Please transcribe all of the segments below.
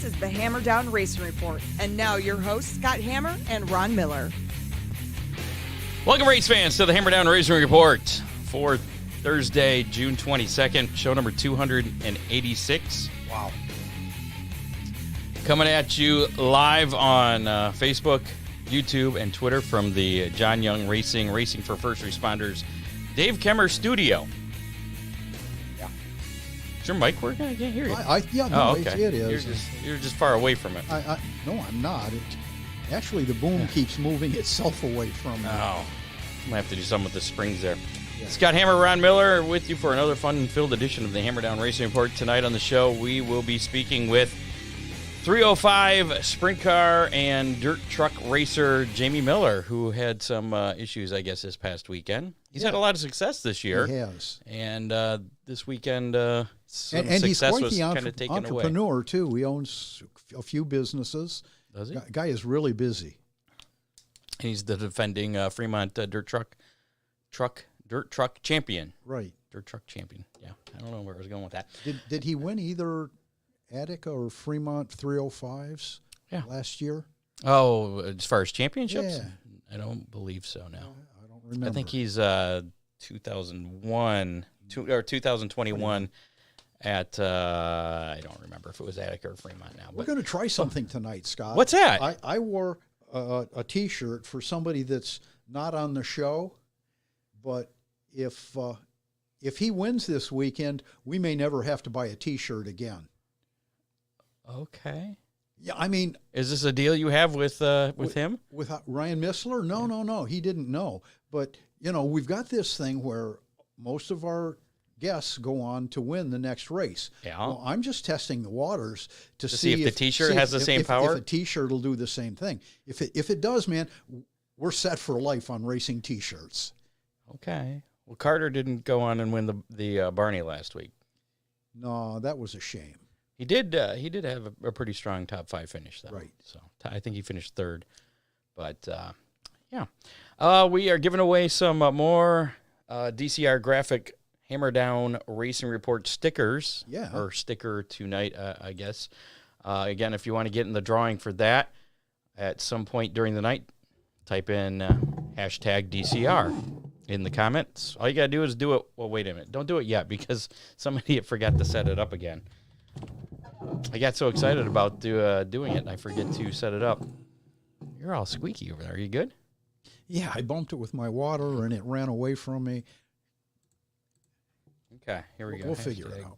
is the Hammer Down Racing Report. And now your hosts, Scott Hammer and Ron Miller. Welcome, race fans, to the Hammer Down Racing Report for Thursday, June 22nd, show number 286. Wow. Coming at you live on Facebook, YouTube, and Twitter from the John Young Racing for First Responders Dave Kemmer studio. Yeah. Is your mic working? I can't hear you. Okay. It is. You're just far away from it. No, I'm not. Actually, the boom keeps moving itself away from me. Oh, I'm going to have to do something with the springs there. Yeah. Scott Hammer, Ron Miller with you for another fun-filled edition of the Hammer Down Racing Report. Tonight on the show, we will be speaking with 305 sprint car and dirt truck racer Jamie Miller, who had some issues, I guess, this past weekend. He's had a lot of success this year. He has. And this weekend, some and he's success quite was the kind of taken away. entrepreneur, too. He owns a few businesses. Does he? Guy is really busy. He's the defending Fremont dirt truck champion. Right. Dirt truck champion. Yeah, I don't know where I was going with that. Did he win either Attica or Fremont 305s last year? Oh, as far as championships? Yeah. I don't believe so, no. I don't remember. I think he's 2001 or 2021 at, I don't remember if it was Attica or Fremont now. We're going to try something tonight, Scott. What's that? I wore a T-shirt for somebody that's not on the show, but if he wins this weekend, we may never have to buy a T-shirt again. Okay. Yeah, I mean, is this a deal you have with him? With Ryan Missler? No. He didn't know. But, we've got this thing where most of our guests go on to win the next race. Yeah. Well, I'm just testing the waters to see if the T-shirt has the same power. If a T-shirt will do the same thing. If it does, man, we're set for life on racing T-shirts. Okay. Well, Carter didn't go on and win the Barney last week. No, that was a shame. He did have a pretty strong top 5 finish, though. Right. So I think he finished third. But, we are giving away some more DCR graphic Hammer Down Racing Report stickers. Yeah. Or sticker tonight, I guess. Again, if you want to get in the drawing for that at some point during the night, type in hashtag DCR in the comments. All you got to do is do it. Well, wait a minute. Don't do it yet because some idiot forgot to set it up again. I got so excited about doing it, and I forget to set it up. You're all squeaky over there. Are you good? Yeah, I bumped it with my water, and it ran away from me. Okay, here we go. We'll figure it out.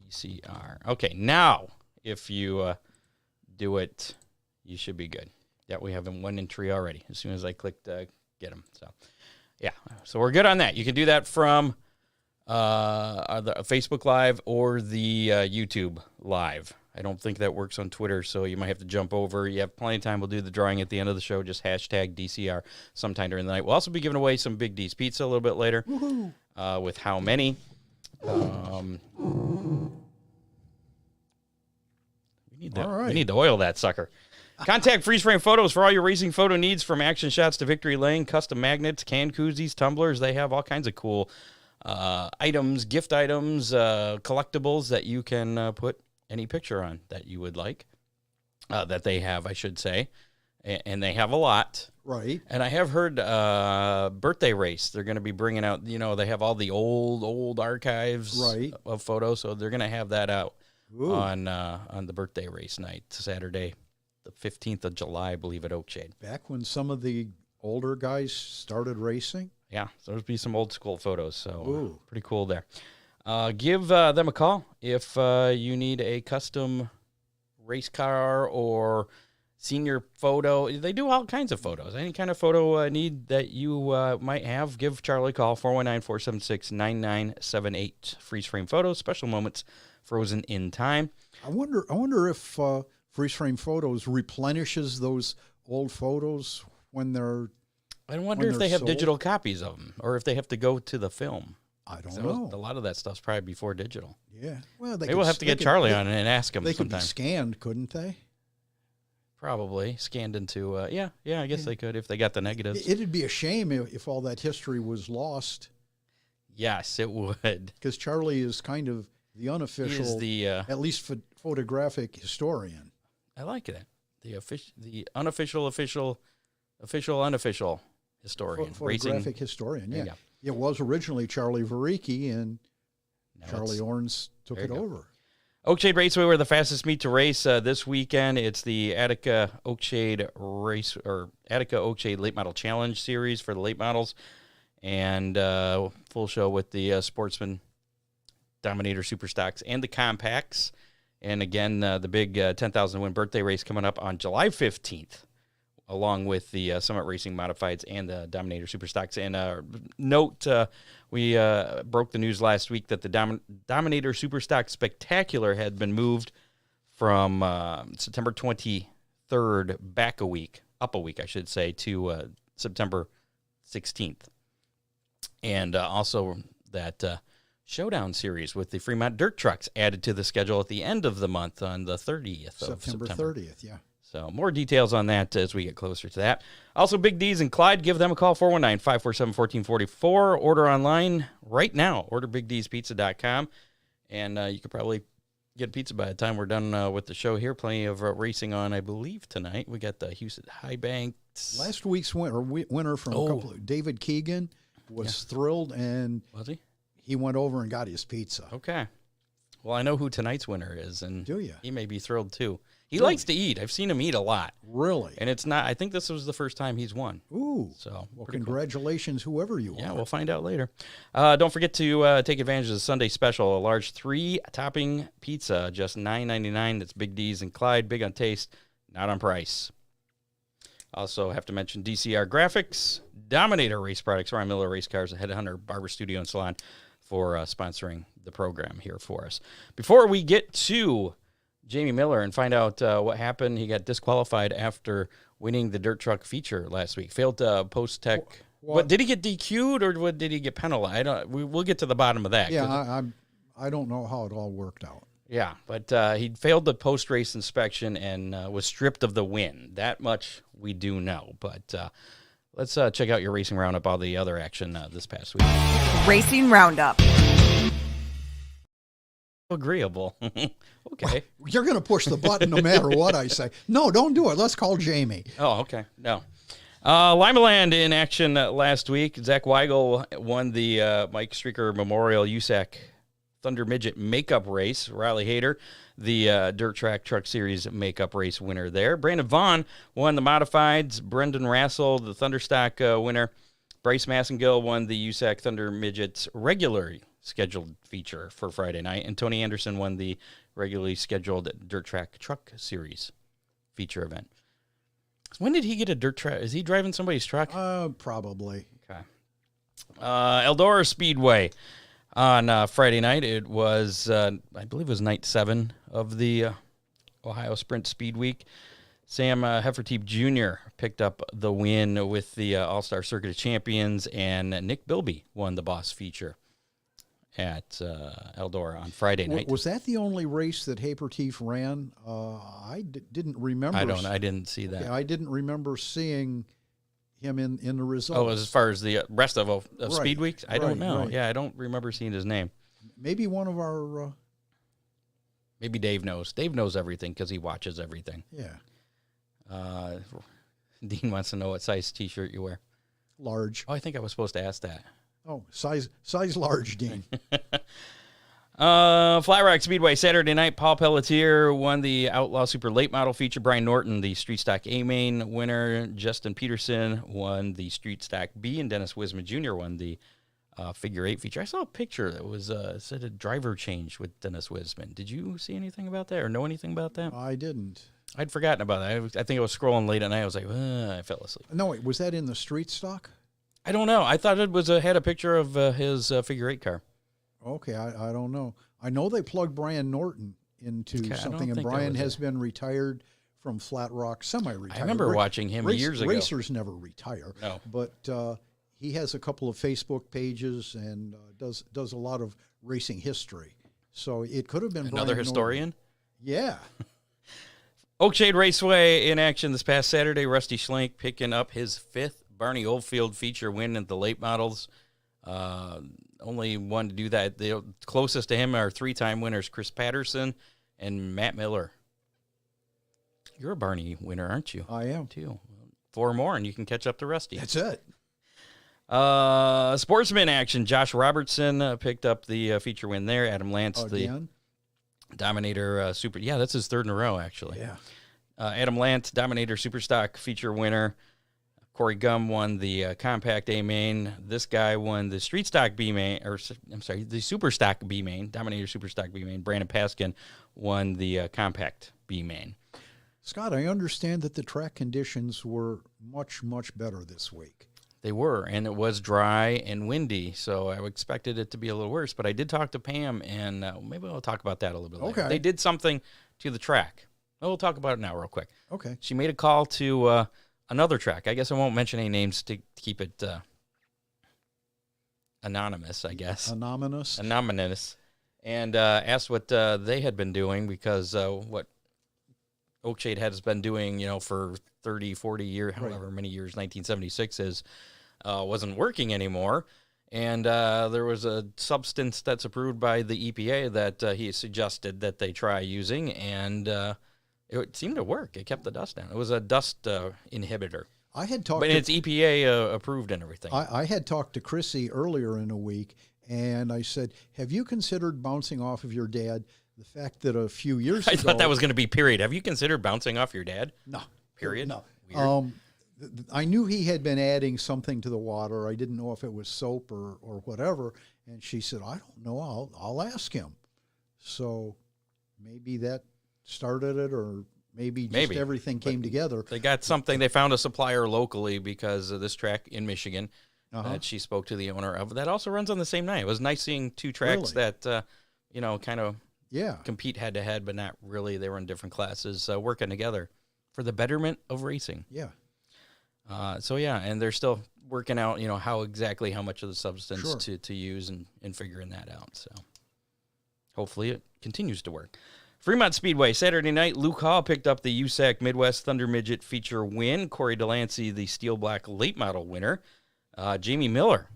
DCR. Okay, now, if you do it, you should be good. Yeah, we have one entry already as soon as I clicked get them. So, yeah. So we're good on that. You can do that from the Facebook Live or the YouTube Live. I don't think that works on Twitter, so you might have to jump over. You have plenty of time. We'll do the drawing at the end of the show. Just hashtag DCR sometime during the night. We'll also be giving away some Big D's Pizza a little bit later. With how many. We need to oil that sucker. Contact Freeze Frame Photos for all your racing photo needs, from action shots to victory lane, custom magnets, can koozies, tumblers. They have all kinds of cool items, gift items, collectibles that you can put any picture on that you would like, that they have, I should say. And they have a lot. Right. And I have heard birthday race. They're going to be bringing out, they have all the old archives of photos. So they're going to have that out on the birthday race night, Saturday, the 15th of July, I believe, at Oakshade. Back when some of the older guys started racing? Yeah, so there'll be some old school photos. So pretty cool there. Give them a call if you need a custom race car or senior photo. They do all kinds of photos. Any kind of photo need that you might have, give Charlie a call, 419-476-9978. Freeze Frame Photos, special moments frozen in time. I wonder if Freeze Frame Photos replenishes those old photos when they're I wonder if they have digital copies of them or if they have to go to the film. I don't know. A lot of that stuff's probably before digital. Yeah. Well, maybe we'll have to get Charlie on and ask him sometime. They could be scanned, couldn't they? Probably scanned into, I guess they could if they got the negatives. It'd be a shame if all that history was lost. Yes, it would. Because Charlie is kind of the unofficial, at least photographic historian. I like that. The unofficial, official, unofficial historian. Photographic historian, There you yeah. go. It was originally Charlie Varicki, and Now Charlie it's- Orns took there it you go. over. Oakshade Raceway were the fastest meet to race this weekend. It's the Attica Oakshade Race or Attica Oakshade Late Model Challenge Series for the late models, and full show with the Sportsman, Dominator Super Stocks, and the Compacts. And again, the big 10,000 win birthday race coming up on July 15th, along with the Summit Racing Modifieds and the Dominator Super Stocks. And note, we broke the news last week that the Dominator Super Stock Spectacular had been moved from September 23rd up a week, I should say, to September 16th. And also that Showdown Series with the Fremont Dirt Trucks added to the schedule at the end of the month on the 30th of September 30th, yeah. So more details on that as we get closer to that. Also, Big D's in Clyde. Give them a call, 419-547-1444. Order online right now. Order BigD'sPizza.com. And you could probably get a pizza by the time we're done with the show here. Plenty of racing on, I believe, tonight. We got the Houston High Banks. Last week's winner from a couple of, David Keegan was thrilled, and Was he? he went over and got his pizza. Okay. Well, I know who tonight's winner is, and Do you? he may be thrilled too. He Really? likes to eat. I've seen him eat a lot. Really? And it's not, I think this was the first time he's won. Ooh. So, Well, pretty cool. congratulations, whoever you Yeah, are. we'll find out later. Don't forget to take advantage of the Sunday special. A large 3-topping pizza, just $9.99. That's Big D's and Clyde. Big on taste, not on price. Also have to mention DCR Graphics, Dominator Race Products, Ryan Miller Race Cars, Headhunter Barber Studio and Salon for sponsoring the program here for us. Before we get to Jamie Miller and find out what happened, he got disqualified after winning the dirt truck feature last week. Failed post-tech. What, did he get DQ'd or what, did he get penalized? We'll get to the bottom of that. Yeah, I don't know how it all worked out. Yeah, but he failed the post-race inspection and was stripped of the win. That much we do know. But let's check out your racing roundup, all the other action this past week. Racing Roundup. Agreeable. Okay. You're going to push the button no matter what I say. No, don't do it. Let's call Jamie. Oh, okay. No. Limaland in action last week. Zach Weigel won the Mike Streaker Memorial USAC Thunder Midget Makeup Race. Riley Hayter, the Dirt Track Truck Series Makeup Race winner there. Brandon Vaughn won the Modifieds. Brendan Rassel, the Thunderstock winner. Bryce Massengill won the USAC Thunder Midgets regularly scheduled feature for Friday night. And Tony Anderson won the regularly scheduled Dirt Track Truck Series feature event. When did he get a dirt track? Is he driving somebody's truck? Probably. Okay. Eldora Speedway on Friday night. It was, I believe it was night 7 of the Ohio Sprint Speed Week. Sam Hefferteep Jr. picked up the win with the All-Star Circuit of Champions, and Nick Bilby won the Boss feature at Eldora on Friday night. Was that the only race that Haperteef ran? I didn't remember. I didn't see that. I didn't remember seeing him in the results. Oh, as far as the rest of Speed Weeks? I don't know. Right. Yeah, I don't remember seeing his name. Maybe one of our... Maybe Dave knows. Dave knows everything because he watches everything. Yeah. Dean wants to know what size T-shirt you wear. Large. Oh, I think I was supposed to ask that. Oh, size large, Dean. Flat Rock Speedway Saturday night. Paul Pelletier won the Outlaw Super Late Model feature. Brian Norton, the Street Stock A-Main winner. Justin Peterson won the Street Stock B, and Dennis Wisman Jr. won the Figure 8 feature. I saw a picture that was said a driver change with Dennis Wisman. Did you see anything about that or know anything about that? I didn't. I'd forgotten about that. I think I was scrolling late at night. I was like, I fell asleep. No, wait, was that in the street stock? I don't know. I thought it was had a picture of his Figure 8 car. Okay, I don't know. I know they plugged Brian Norton into something, and Brian has been retired from Flat Rock, semi-retired. I remember watching him years ago. Racers never retire. No. But he has a couple of Facebook pages and does a lot of racing history. So it could have been Another Brian historian? Norton. Yeah. Oakshade Raceway in action this past Saturday. Rusty Schlenk picking up his 5th Barney Oldfield feature win at the late models. Only one to do that. The closest to him are 3-time winners Chris Patterson and Matt Miller. You're a Barney winner, aren't you? I am. Too. 4 more, and you can catch up to Rusty. That's it. Sportsman action. Josh Robertson picked up the feature win there. Adam Lance, Again? the Dominator Super. Yeah, that's his 3rd in a row, actually. Yeah. Adam Lance, Dominator Superstock feature winner. Corey Gum won the Compact A main. This guy won the Street Stock B main, the Superstock B main, Dominator Superstock B main. Brandon Paskin won the Compact B main. Scott, I understand that the track conditions were much, much better this week. They were, and it was dry and windy, so I expected it to be a little worse. But I did talk to Pam, and maybe we'll talk about that a little bit later. Okay. They did something to the track. We'll talk about it now real quick. Okay. She made a call to another track. I guess I won't mention any names to keep it anonymous, I guess. Anonymous. And asked what they had been doing, because what Oakshade has been doing, for 30, 40 years, however many years 1976 wasn't working anymore. And there was a substance that's approved by the EPA that he suggested that they try using, and it seemed to work. It kept the dust down. It was a dust inhibitor. I had talked, but it's EPA approved and everything. I had talked to Chrissy earlier in the week, and I said, "Have you considered bouncing off of your dad? The fact that a few years ago, I thought that was going to be period. Have you considered bouncing off your dad? No, period. No. Weird. I knew he had been adding something to the water. I didn't know if it was soap or whatever. And she said, "I don't know. I'll ask him." So maybe that started it, or maybe everything came together. They got something. They found a supplier locally, because of this track in Michigan that she spoke to the owner of. That also runs on the same night. It was nice seeing 2 tracks that, kind of compete head to head, but not really. They were in different classes working together for the betterment of racing. Yeah. And they're still working out, how much of the substance to use and figuring that out. So hopefully it continues to work. Fremont Speedway, Saturday night, Luke Hall picked up the USAC Midwest Thunder Midget feature win. Corey Delancey, the Steel Black late model winner. Jamie Miller,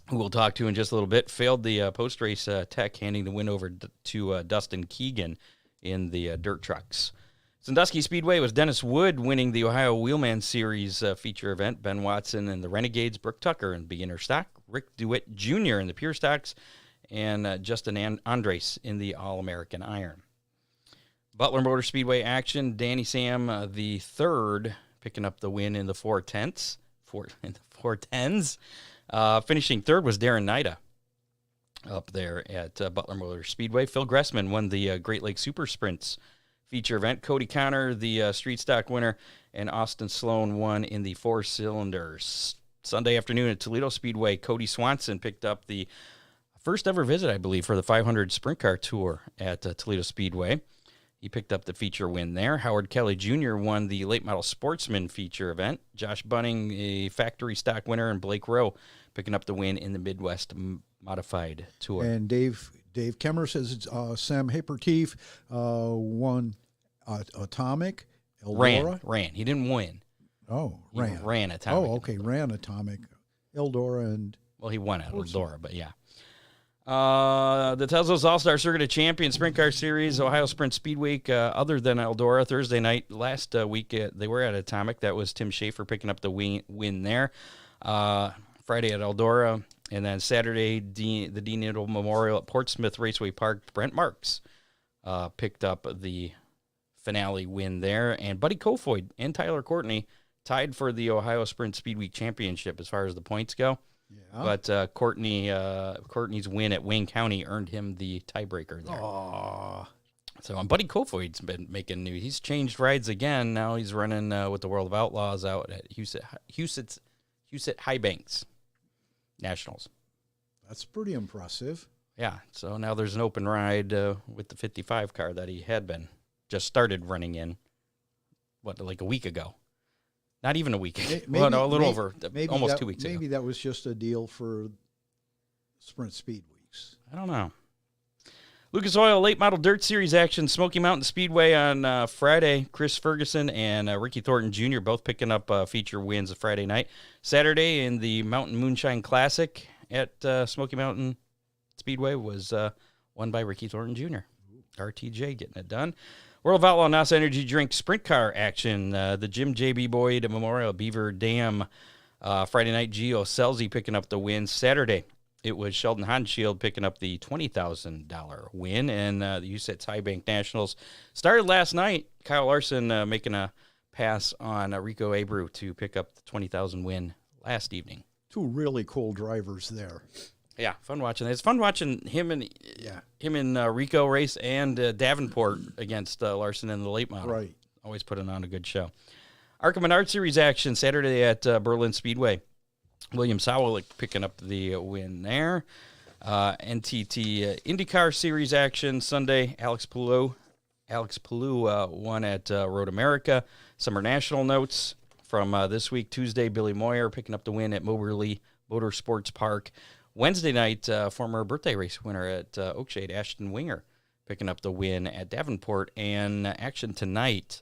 who we'll talk to in just a little bit, failed the post-race tech, handing the win over to Dustin Keegan in the dirt trucks. Sandusky Speedway was Dennis Wood winning the Ohio Wheelman Series feature event. Ben Watson and the Renegades, Brooke Tucker in beginner stock, Rick DeWitt Jr. in the pure stocks, and Justin Andres in the All-American Iron. Butler Motor Speedway action, Danny Sam the third picking up the win in the 410s. Finishing third was Darren Nida up there at Butler Motor Speedway. Phil Gressman won the Great Lakes Super Sprints feature event. Cody Connor, the street stock winner, and Austin Sloan won in the 4 cylinders. Sunday afternoon at Toledo Speedway, Cody Swanson picked up the first ever visit, I believe, for the 500 Sprint Car Tour at Toledo Speedway. He picked up the feature win there. Howard Kelly Jr. won the Late Model Sportsman feature event. Josh Bunning, a factory stock winner, and Blake Rowe picking up the win in the Midwest Modified Tour. And Dave Kemmer says Sam Hapertief won Atomic. Eldora. Ran. He didn't win. Oh, he ran. Ran Atomic. Oh, okay. Ran Atomic. Eldora and... Well, he won at Eldora, but yeah. The Tesla's All-Star Circuit of Champions Sprint Car Series, Ohio Sprint Speed Week, other than Eldora, Thursday night. Last week, they were at Atomic. That was Tim Schaefer picking up the win there. Friday at Eldora. And then Saturday, the Dean Idle Memorial at Portsmouth Raceway Park. Brent Marks picked up the finale win there. And Buddy Kofoid and Tyler Courtney tied for the Ohio Sprint Speed Week Championship as far as the points go. Yeah. But Courtney's win at Wayne County earned him the tiebreaker there. Aww. So Buddy Kofoid's been making news. He's changed rides again. Now he's running with the World of Outlaws out at Huset High Banks Nationals. That's pretty impressive. Yeah. So now there's an open ride with the 55 car that he had been just started running in, like a week ago. Not even a week. Maybe, a little over, almost 2 weeks ago. Maybe that was just a deal for Sprint Speed Weeks. I don't know. Lucas Oil Late Model Dirt Series action, Smoky Mountain Speedway on Friday. Chris Ferguson and Ricky Thornton Jr. both picking up feature wins Friday night. Saturday in the Mountain Moonshine Classic at Smoky Mountain Speedway was won by Ricky Thornton Jr. RTJ getting it done. World of Outlaw NASA Energy Drink Sprint Car action. The Jim J.B. Boyd Memorial Beaver Dam. Friday night, Gio Selzy picking up the win. Saturday, it was Sheldon Hanshield picking up the $20,000 win. And the USAT High Bank Nationals started last night. Kyle Larson making a pass on Rico Abreu to pick up the 20,000 win last evening. Two really cool drivers there. Yeah, fun watching that. It's fun watching him and Rico race and Davenport against Larson in the late model. Right. Always putting on a good show. ARCA Menard Series action Saturday at Berlin Speedway. William Sawalik picking up the win there. NTT IndyCar Series action Sunday. Alex Palou won at Road America. Summer National notes from this week. Tuesday, Billy Moyer picking up the win at Moberly Motorsports Park. Wednesday night, former birthday race winner at Oakshade, Ashton Winger, picking up the win at Davenport. And action tonight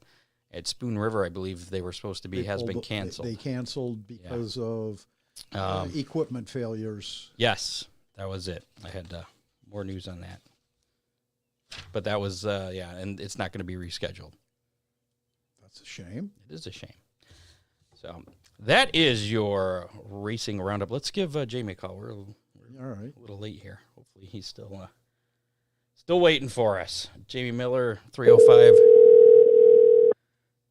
at Spoon River, I believe they were supposed to be, has been canceled. They canceled because of equipment failures. Yes, that was it. I had more news on that. But that was, and it's not going to be rescheduled. That's a shame. It is a shame. So that is your racing roundup. Let's give Jamie a call. We're all right. A little late here. Hopefully he's still waiting for us. Jamie Miller, 305.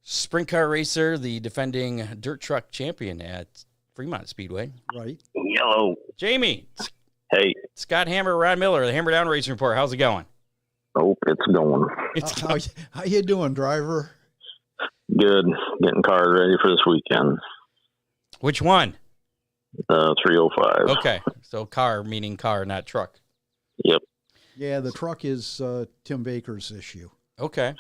Sprint car racer, the defending dirt truck champion at Fremont Speedway. Right. Hello. Jamie. Hey. Scott Hammer, Ron Miller, the Hammer Down Racing Report. How's it going? Oh, it's going. How you doing, driver? Good. Getting cars ready for this weekend. Which one? 305. Okay. So car, meaning car, not truck. Yep. Yeah, the truck is Tim Baker's issue. Okay.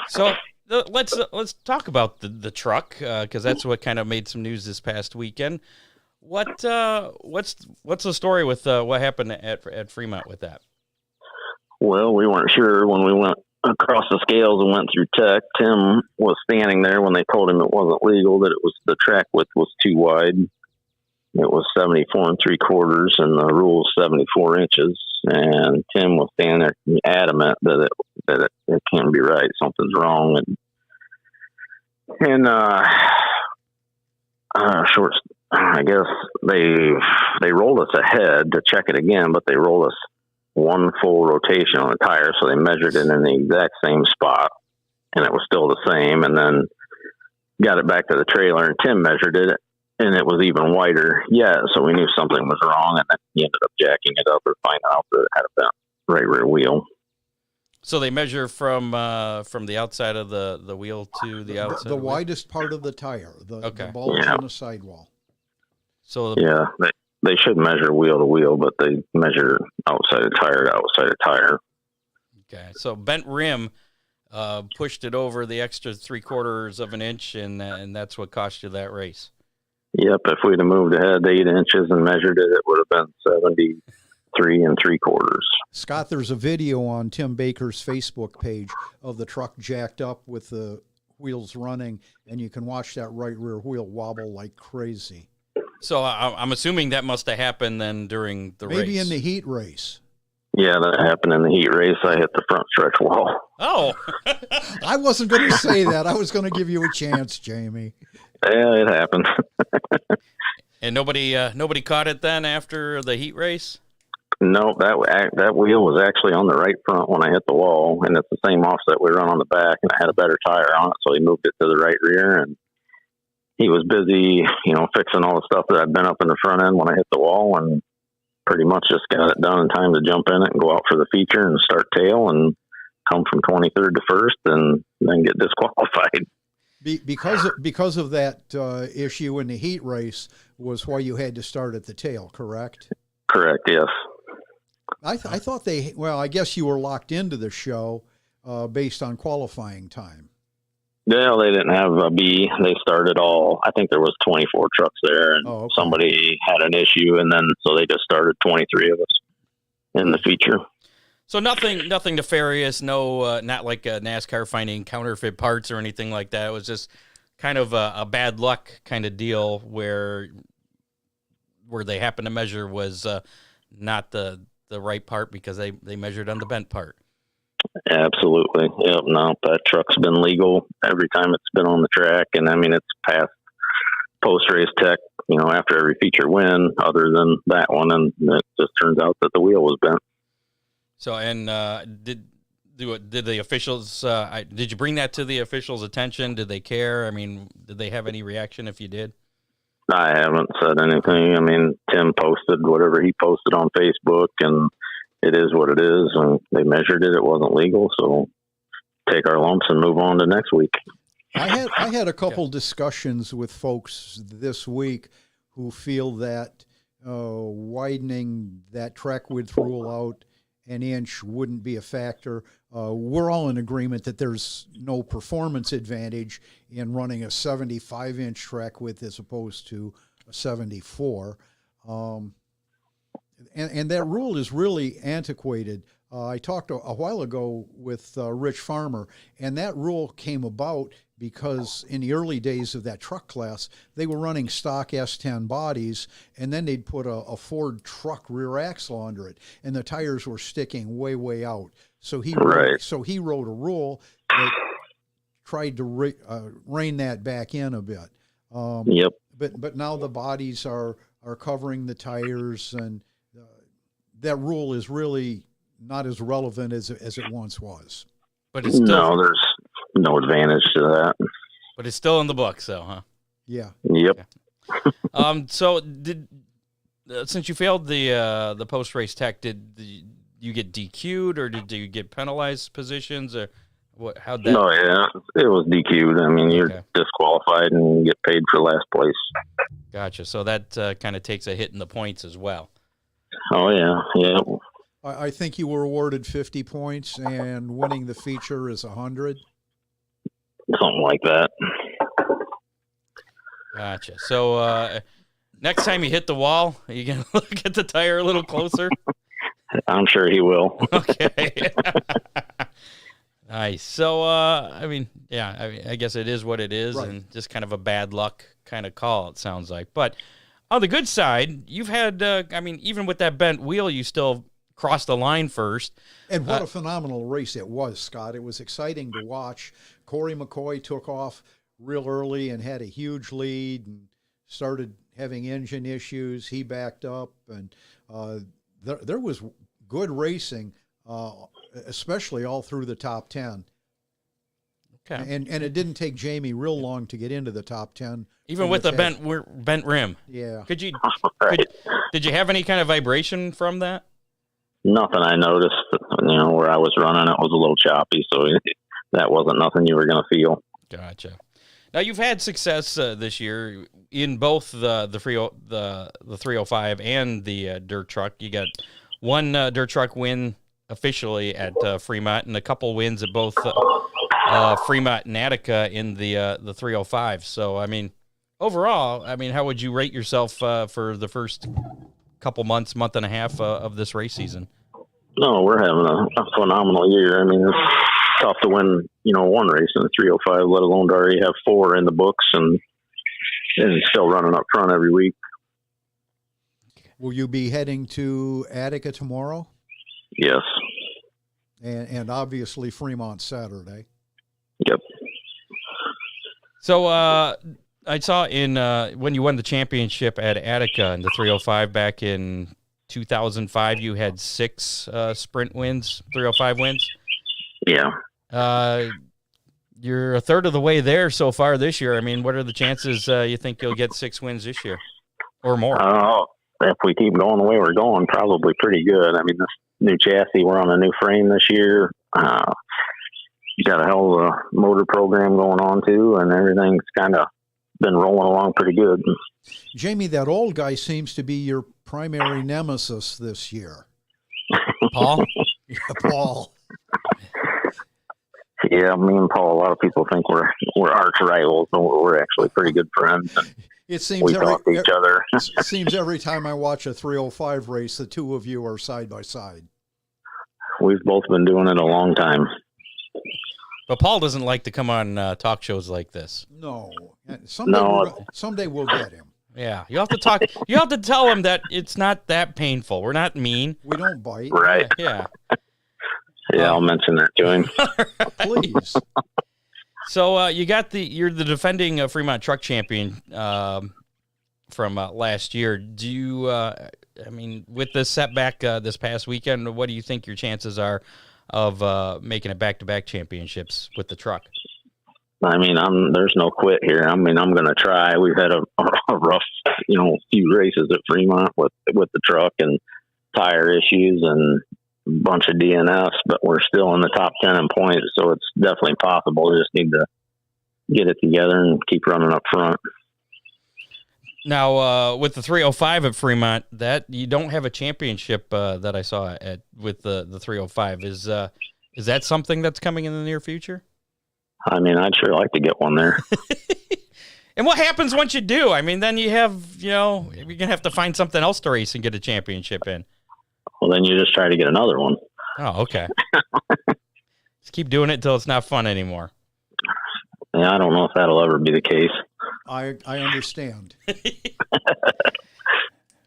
So let's talk about the truck because that's what kind of made some news this past weekend. What's the story with what happened at Fremont with that? Well, we weren't sure when we went across the scales and went through tech. Tim was standing there when they told him it wasn't legal, that it was the track width was too wide. It was 74 3/4, and the rule is 74 inches. And Tim was standing there adamant that it can't be right. Something's wrong. I guess they rolled us ahead to check it again, but they rolled us one full rotation on the tire, so they measured it in the exact same spot, and it was still the same. And then got it back to the trailer, and Tim measured it, and it was even wider yet, so we knew something was wrong, and then he ended up jacking it up or finding out that it had a bent right rear wheel. So they measure from the outside of the wheel to the outside. The widest part of the tire, the bulge on the sidewall. So they should measure wheel to wheel, but they measure outside of tire to outside of tire. Okay, so bent rim pushed it over the extra 3/4 of an inch, and that's what cost you that race. Yep, if we'd have moved ahead 8 inches and measured it, it would have been 73 3/4. Scott, there's a video on Tim Baker's Facebook page of the truck jacked up with the wheels running, and you can watch that right rear wheel wobble like crazy. So I'm assuming that must have happened then during the race. Maybe in the heat race. Yeah, that happened in the heat race. I hit the front stretch wall. Oh. I wasn't going to say that. I was going to give you a chance, Jamie. Yeah, it happened. And nobody caught it then after the heat race? No, that wheel was actually on the right front when I hit the wall, and it's the same offset we run on the back, and it had a better tire on it, so he moved it to the right rear, and he was busy, fixing all the stuff that I'd been up in the front end when I hit the wall, and pretty much just got it done in time to jump in it and go out for the feature and start tail and come from 23rd to 1st and then get disqualified. Because of that issue in the heat race was why you had to start at the tail, correct? Correct, yes. I thought I guess you were locked into the show based on qualifying time. Yeah, they didn't have a B. They started I think there was 24 trucks there, and somebody had an issue, and then so they just started 23 of us in the feature. So nothing nefarious, no, not like a NASCAR finding counterfeit parts or anything like that. It was just kind of a bad luck kind of deal where they happened to measure was not the right part because they measured on the bent part. Absolutely. Yep. No, that truck's been legal every time it's been on the track, and I mean it's passed post race tech. After every feature win, other than that one, and it just turns out that the wheel was bent. So, and did the officials? Did you bring that to the officials' attention? Did they care? I mean, did they have any reaction if you did? I haven't said anything. I mean, Tim posted whatever he posted on Facebook, and it is what it is. And they measured it; it wasn't legal, so take our lumps and move on to next week. I had a couple discussions with folks this week who feel that widening that track width rule out an inch wouldn't be a factor. We're all in agreement that there's no performance advantage in running a 75-inch track width as opposed to a 74. And that rule is really antiquated. I talked a while ago with Rich Farmer, and that rule came about because in the early days of that truck class, they were running stock S10 bodies, and then they'd put a Ford truck rear axle under it, and the tires were sticking way, way out. So he wrote a rule that tried to rein that back in a bit. Yep. But now the bodies are covering the tires, and that rule is really not as relevant as it once was. But it's still, there's no advantage to that. But it's still in the books, though, huh? Yeah. Yep. Okay. So since you failed the post race tech, did you get DQ'd or did you get penalized positions or what? How'd that? No, yeah, it was DQ'd. I mean, you're disqualified and you get paid for last place. Gotcha. So that kind of takes a hit in the points as well. Oh yeah, yeah. I think you were awarded 50 points, and winning the feature is 100. Something like that. Gotcha. So next time you hit the wall, are you going to look at the tire a little closer? I'm sure he will. Okay. Nice. So, I guess it is what it is, right. And just kind of a bad luck kind of call, it sounds like. But on the good side, you've had, even with that bent wheel, you still crossed the line first. And what a phenomenal race it was, Scott. It was exciting to watch. Corey McCoy took off real early and had a huge lead and started having engine issues. He backed up, and there was good racing, especially all through the top 10. Okay. And it didn't take Jamie real long to get into the top 10. Even with the bent rim. Yeah. Did you have any kind of vibration from that? Nothing I noticed. Where I was running, it was a little choppy, so that wasn't nothing you were going to feel. Gotcha. Now you've had success this year in both the 305 and the dirt truck. You got one dirt truck win officially at Fremont, and a couple wins at both Fremont and Attica in the 305. So overall, how would you rate yourself for the first couple month and a half of this race season? No, we're having a phenomenal year. It's tough to win, one race in the 305, let alone to already have 4 in the books and still running up front every week. Will you be heading to Attica tomorrow? Yes. And obviously Fremont Saturday. Yep. So I saw in when you won the championship at Attica in the 305 back in 2005, you had 6 sprint wins, 305 wins. Yeah. You're a third of the way there so far this year. What are the chances you think you'll get 6 wins this year or more? If we keep going the way we're going, probably pretty good. This new chassis, we're on a new frame this year. You got a hell of a motor program going on too, and everything's kind of been rolling along pretty good. Jamie, that old guy seems to be your primary nemesis this year. Paul? Yeah, Paul. Yeah, me and Paul, a lot of people think we're arch rivals, but we're actually pretty good friends. It seems we talk to each other. It seems every time I watch a 305 race, the two of you are side by side. We've both been doing it a long time. But Paul doesn't like to come on talk shows like this. No. Someday we'll get him. Yeah, you have to talk. You have to tell him that it's not that painful. We're not mean. We don't bite. Right. Yeah. Yeah, I'll mention that to him. Please. So you're the defending Fremont Truck Champion from last year. Do you, with the setback this past weekend, what do you think your chances are of making it back-to-back championships with the truck? There's no quit here. I'm going to try. We've had a rough, few races at Fremont with the truck and tire issues and a bunch of DNFs, but we're still in the top 10 in points, so it's definitely possible. We just need to get it together and keep running up front. Now, with the 305 at Fremont, that you don't have a championship that I saw with the 305. Is that something that's coming in the near future? I'd sure like to get one there. And what happens once you do? Then you have, you're going to have to find something else to race and get a championship in. Well, then you just try to get another one. Oh, okay. Just keep doing it until it's not fun anymore. Yeah, I don't know if that'll ever be the case. I understand.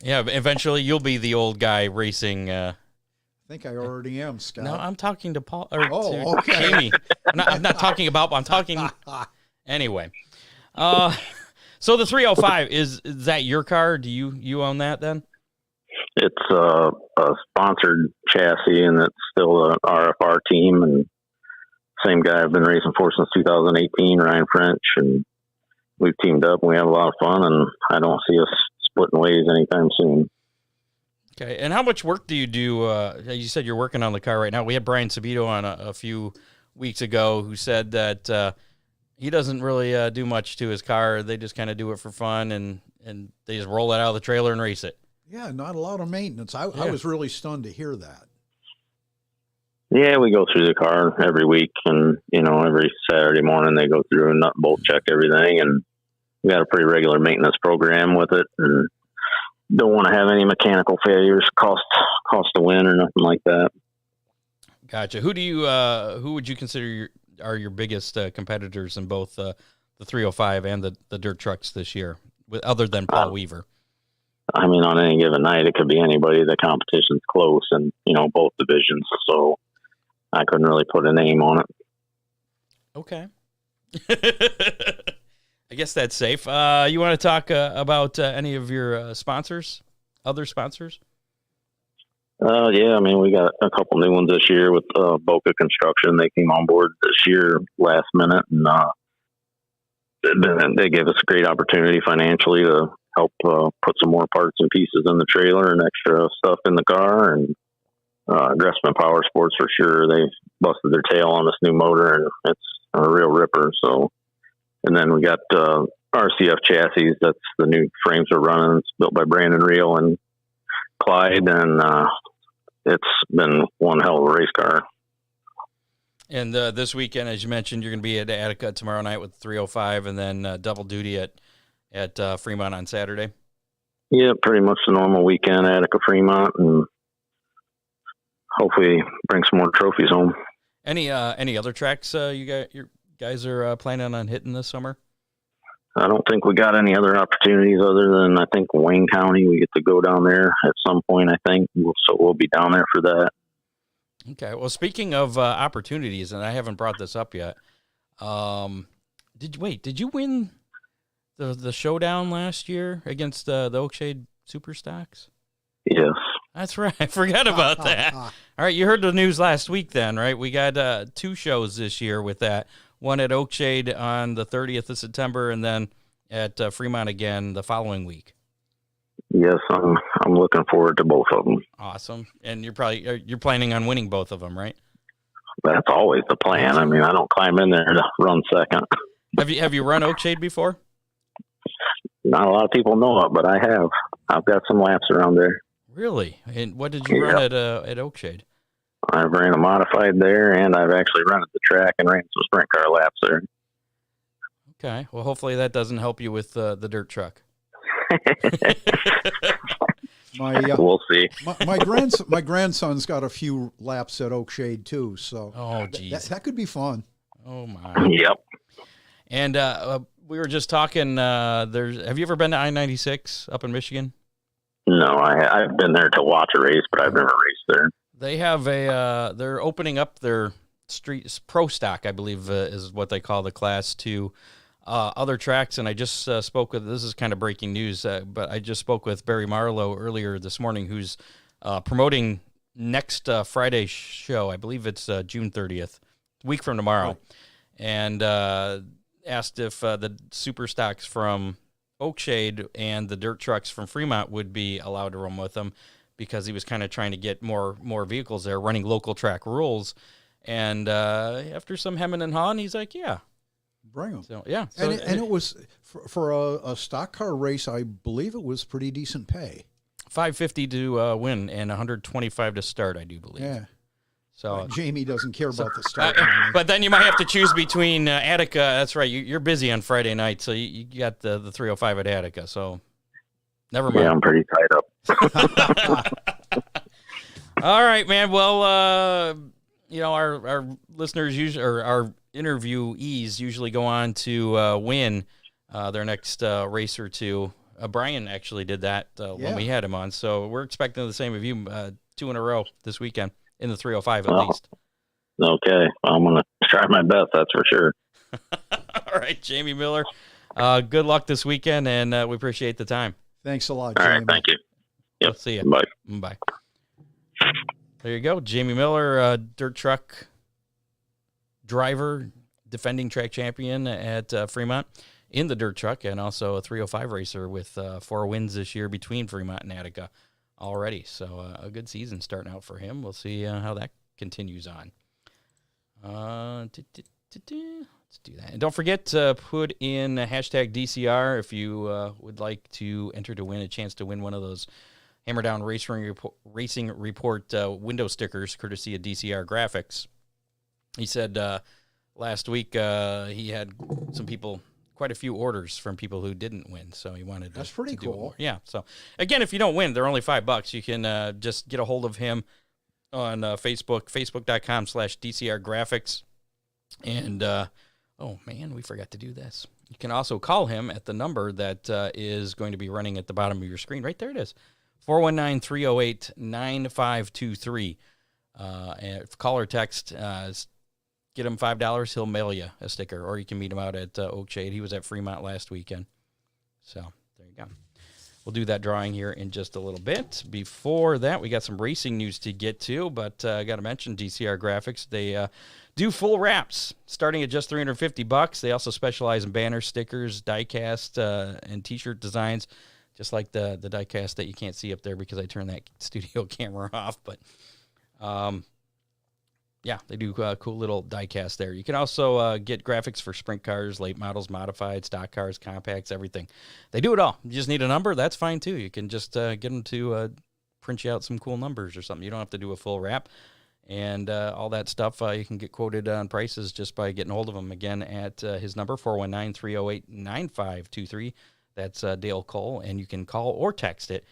Yeah, but eventually you'll be the old guy racing. I think I already am, Scott. No, I'm talking to Paul. Or Oh, to okay. Jamie. I'm not talking about. I'm talking. Anyway. So the 305 is that your car? Do you own that then? It's a sponsored chassis, and it's still an RFR team, and same guy I've been racing for since 2018, Ryan French, and we've teamed up and we have a lot of fun, and I don't see us splitting ways anytime soon. Okay. And how much work do you do? You said you're working on the car right now. We had Brian Sabito on a few weeks ago who said that he doesn't really do much to his car. They just kind of do it for fun, and they just roll it out of the trailer and race it. Yeah, not a lot of maintenance. I was really stunned to hear that. Yeah, we go through the car every week, and every Saturday morning they go through and nut and bolt check everything, and we got a pretty regular maintenance program with it, and don't want to have any mechanical failures cost a win or nothing like that. Gotcha. Who would you consider are your biggest competitors in both the 305 and the dirt trucks this year, other than Paul Weaver? On any given night, it could be anybody. The competition's close, and both divisions, so I couldn't really put a name on it. Okay. I guess that's safe. You want to talk about any of your sponsors, other sponsors? Yeah, we got a couple new ones this year with Boca Construction. They came on board this year last minute, and they gave us a great opportunity financially to help put some more parts and pieces in the trailer and extra stuff in the car. And Dressman Power Sports, for sure, they've busted their tail on this new motor, and it's a real ripper. So, and then we got RCF Chassis. That's the new frames we're running. It's built by Brandon Reel and Clyde, and it's been one hell of a race car. And this weekend, as you mentioned, you're going to be at Attica tomorrow night with 305, and then double duty at Fremont on Saturday. Yeah, pretty much the normal weekend, Attica, Fremont, and hopefully bring some more trophies home. Any other tracks you guys are planning on hitting this summer? I don't think we got any other opportunities other than, I think, Wayne County. We get to go down there at some point, I think. So we'll be down there for that. Okay. Well, speaking of opportunities, and I haven't brought this up yet, did you win the showdown last year against the Oakshade Superstocks? Yes. That's right. I forgot about that. All right. You heard the news last week then, right? We got 2 shows this year with that. One at Oakshade on the 30th of September, and then at Fremont again the following week. Yes, I'm looking forward to both of them. Awesome. And you're planning on winning both of them, right? That's always the plan. I don't climb in there to run second. Have you run Oakshade before? Not a lot of people know it, but I have. I've got some laps around there. Really? And what did you run at Oakshade? I've ran a modified there, and I've actually run at the track and ran some sprint car laps there. Okay. Well, hopefully that doesn't help you with the dirt truck. We'll see. My grandson's got a few laps at Oakshade too, so that could be fun. Oh my. Yep. And we were just talking. Have you ever been to I-96 up in Michigan? No, I've been there to watch a race, but I've never raced there. They have they're opening up their street pro stock, I believe, is what they call the class, to other tracks. And I just spoke with, this is kind of breaking news, but I just spoke with Barry Marlowe earlier this morning, who's promoting next Friday show. I believe it's June 30th, a week from tomorrow. Right. And asked if the super stocks from Oakshade and the dirt trucks from Fremont would be allowed to run with them, because he was kind of trying to get more vehicles there, running local track rules. And after some hemming and hawing, he's like, yeah. Bring them. So, yeah. So, And it was, for a stock car race, I believe it was pretty decent pay. $550 to win and $125 to start, I do believe. Yeah. So Jamie doesn't care about the start. but then you might have to choose between Attica. That's right. You're busy on Friday night, so you got the 305 at Attica. So never mind. Yeah, I'm pretty tied up. All right, man. Well, our listeners usually, or our interviewees usually go on to win their next race or two. Brian actually did that when we had him on. So we're expecting the same of you, 2 in a row this weekend. In the 305 at least. Okay. I'm going to try my best, that's for sure. All right, Jamie Miller. Good luck this weekend, and we appreciate the time. Thanks a lot, All Jamie. right, thank you. Yep. We'll see you. Bye. Bye. There you go. Jamie Miller, dirt truck driver, defending track champion at Fremont in the dirt truck, and also a 305 racer with 4 wins this year between Fremont and Attica already. So a good season starting out for him. We'll see how that continues on. Let's do that. And don't forget to put in hashtag DCR if you would like to enter to win a chance to win one of those Hammer Down Racing Report window stickers, courtesy of DCR Graphics. He said last week he had some people, quite a few orders from people who didn't win, so he wanted That's to pretty do it cool. more. Yeah. So again, if you don't win, they're only $5. You can just get a hold of him on Facebook, facebook.com/DCR Graphics. And oh man, we forgot to do this. You can also call him at the number that is going to be running at the bottom of your screen. Right there it is. 419-308-9523. And call or text, get him $5, he'll mail you a sticker, or you can meet him out at Oakshade. He was at Fremont last weekend. So there you go. We'll do that drawing here in just a little bit. Before that, we got some racing news to get to, but I got to mention DCR Graphics. They do full wraps starting at just $350. They also specialize in banner, stickers, die-cast, and T-shirt designs, just like the die-cast that you can't see up there because I turned that studio camera off. But yeah, they do cool little die-cast there. You can also get graphics for sprint cars, late models, modified, stock cars, compacts, everything. They do it all. You just need a number. That's fine, too. You can just get them to print you out some cool numbers or something. You don't have to do a full wrap. And all that stuff, you can get quoted on prices just by getting a hold of him. Again, at his number, 419-308-9523. That's Dale Cole. And you can call or text it,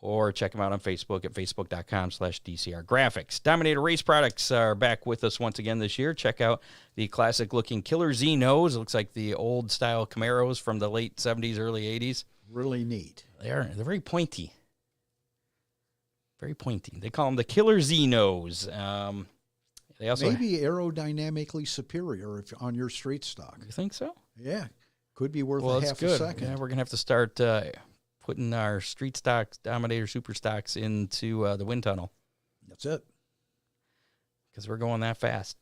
or check them out on Facebook at facebook.com/DCR Graphics. Dominator Race Products are back with us once again this year. Check out the classic-looking Killer Z nose. It looks like the old-style Camaros from the late 70s, early 80s. Really neat. They're very pointy. Very pointy. They call them the Killer Z nose. They also Maybe aerodynamically superior if on your street stock. You think so? Yeah. Could be worth Well, a that's half good. a second. Yeah, we're going to have to start putting our street stocks, Dominator super stocks, into the wind tunnel. That's it. Because we're going that fast.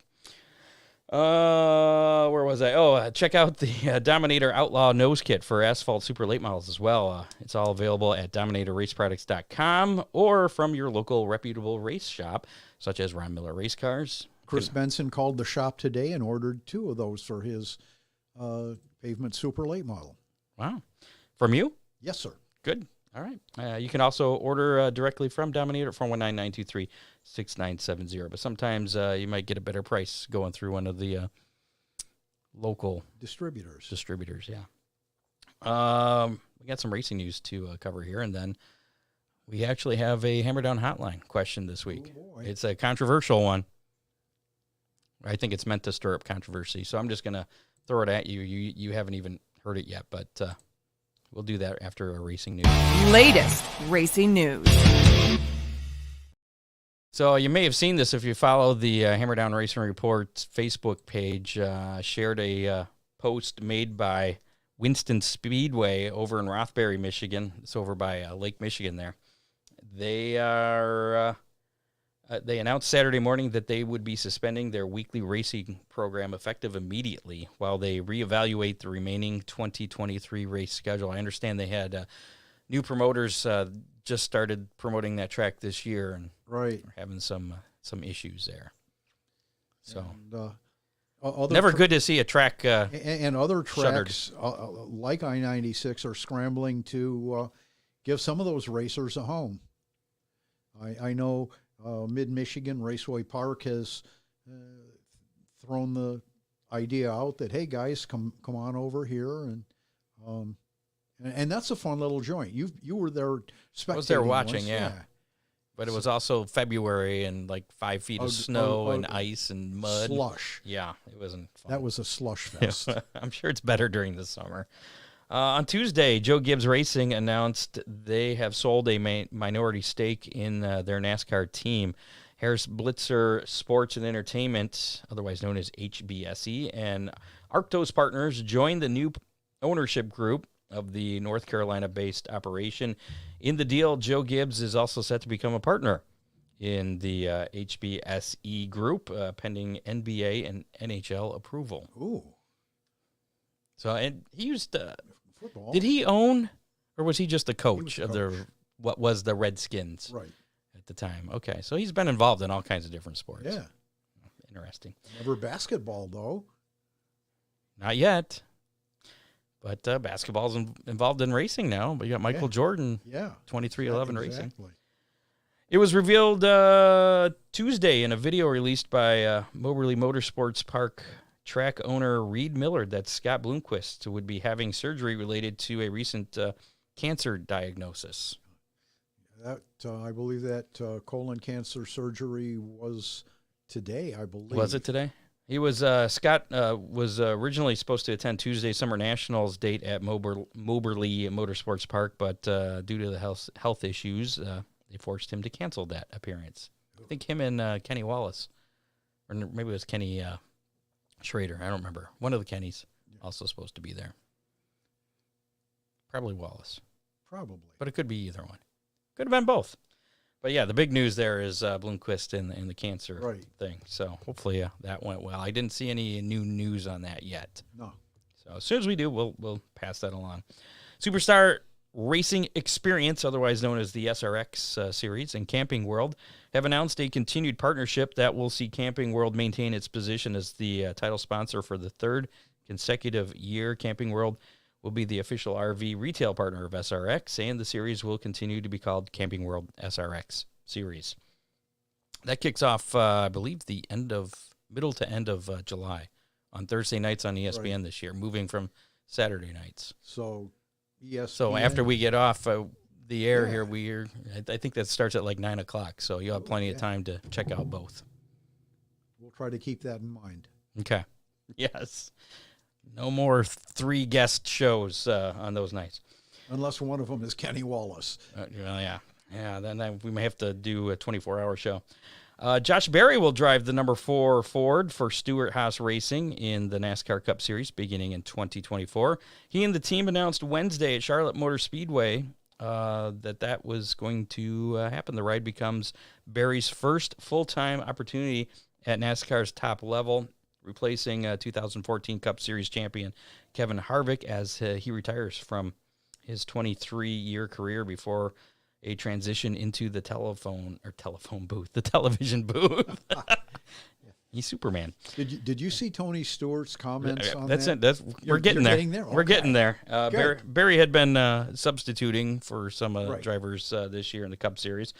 Where was I? Oh, check out the Dominator Outlaw Nose Kit for asphalt super late models as well. It's all available at DominatorRaceProducts.com or from your local reputable race shop, such as Ron Miller Race Cars. Chris Benson called the shop today and ordered 2 of those for his pavement super late model. Wow. From you? Yes, sir. Good. All right. You can also order directly from Dominator at 419-923-6970. But sometimes you might get a better price going through one of the local distributors. Yeah. We got some racing news to cover here, and then we actually have a Hammer Down Hotline question this week. Oh, boy. It's a controversial one. I think it's meant to stir up controversy, so I'm just going to throw it at you. You haven't even heard it yet, but we'll do that after our racing news. Latest racing news. So you may have seen this if you follow the Hammer Down Racing Report Facebook page. Shared a post made by Winston Speedway over in Rothbury, Michigan. It's over by Lake Michigan there. They are they announced Saturday morning that they would be suspending their weekly racing program effective immediately while they reevaluate the remaining 2023 race schedule. I understand they had new promoters just started promoting that track this year, and Right. we're having some issues there. So And, never good to see a track and other shuttered. tracks like I-96 are scrambling to give some of those racers a home. I know Mid-Michigan Raceway Park has thrown the idea out that, hey guys, come on over here, and that's a fun little joint. You were there spectating. I was there watching, once, yeah. But it was also February and like 5 feet of snow and ice and mud. Slush. Yeah, it wasn't fun. That was a slush fest. I'm sure it's better during the summer. On Tuesday, Joe Gibbs Racing announced they have sold a minority stake in their NASCAR team. Harris Blitzer Sports and Entertainment, otherwise known as HBSE, and Arctos Partners joined the new ownership group of the North Carolina-based operation. In the deal, Joe Gibbs is also set to become a partner in the HBSE group, pending NBA and NHL approval. Ooh. So, and he used Football. did he own, or was he just the coach the of coach. what was the Redskins Right. at the time? Okay, so he's been involved in all kinds of different sports. Yeah. Interesting. Never basketball, though. Not yet. But basketball's involved in racing now. But you got Michael Jordan, Yeah. 2311 Racing. Exactly. It was revealed Tuesday in a video released by Moberly Motorsports Park track owner Reed Miller that Scott Bloomquist would be having surgery related to a recent cancer diagnosis. That I believe that colon cancer surgery was today, I believe. Was it today? He was Scott was originally supposed to attend Tuesday Summer Nationals date at Moberly Motorsports Park, but due to the health issues, they forced him to cancel that appearance. I think him and Kenny Wallace, or maybe it was Kenny Schrader. I don't remember. One of the Kennys also supposed to be there. Probably Wallace, Probably. but it could be either one. Could have been both. But yeah, the big news there is Bloomquist and the cancer thing. So hopefully that went well. I didn't see any new news on that yet. No. So as soon as we do, we'll pass that along. Superstar Racing Experience, otherwise known as the SRX series, and Camping World have announced a continued partnership that will see Camping World maintain its position as the title sponsor for the third consecutive year. Camping World will be the official RV retail partner of SRX, and the series will continue to be called Camping World SRX Series. That kicks off, I believe, the middle to end of July on Thursday nights on ESPN this year, moving from Saturday nights. So, ESPN. So after we get off the air here, I think that starts at like 9 o'clock, so you'll have plenty of time to check out both. We'll try to keep that in mind. Okay. Yes. No more 3 guest shows on those nights. Unless one of them is Kenny Wallace. Well, yeah. Yeah, then we may have to do a 24-hour show. Josh Berry will drive the number 4 Ford for Stewart Haas Racing in the NASCAR Cup Series beginning in 2024. He and the team announced Wednesday at Charlotte Motor Speedway that was going to happen. The ride becomes Berry's first full-time opportunity at NASCAR's top level, replacing 2014 Cup Series champion Kevin Harvick as he retires from his 23-year career before a transition into the television booth. He's Superman. Did you see Tony Stewart's comments on That's that? it. We're getting there. We're getting there. Barry had been substituting for some drivers this year in the Cup Series.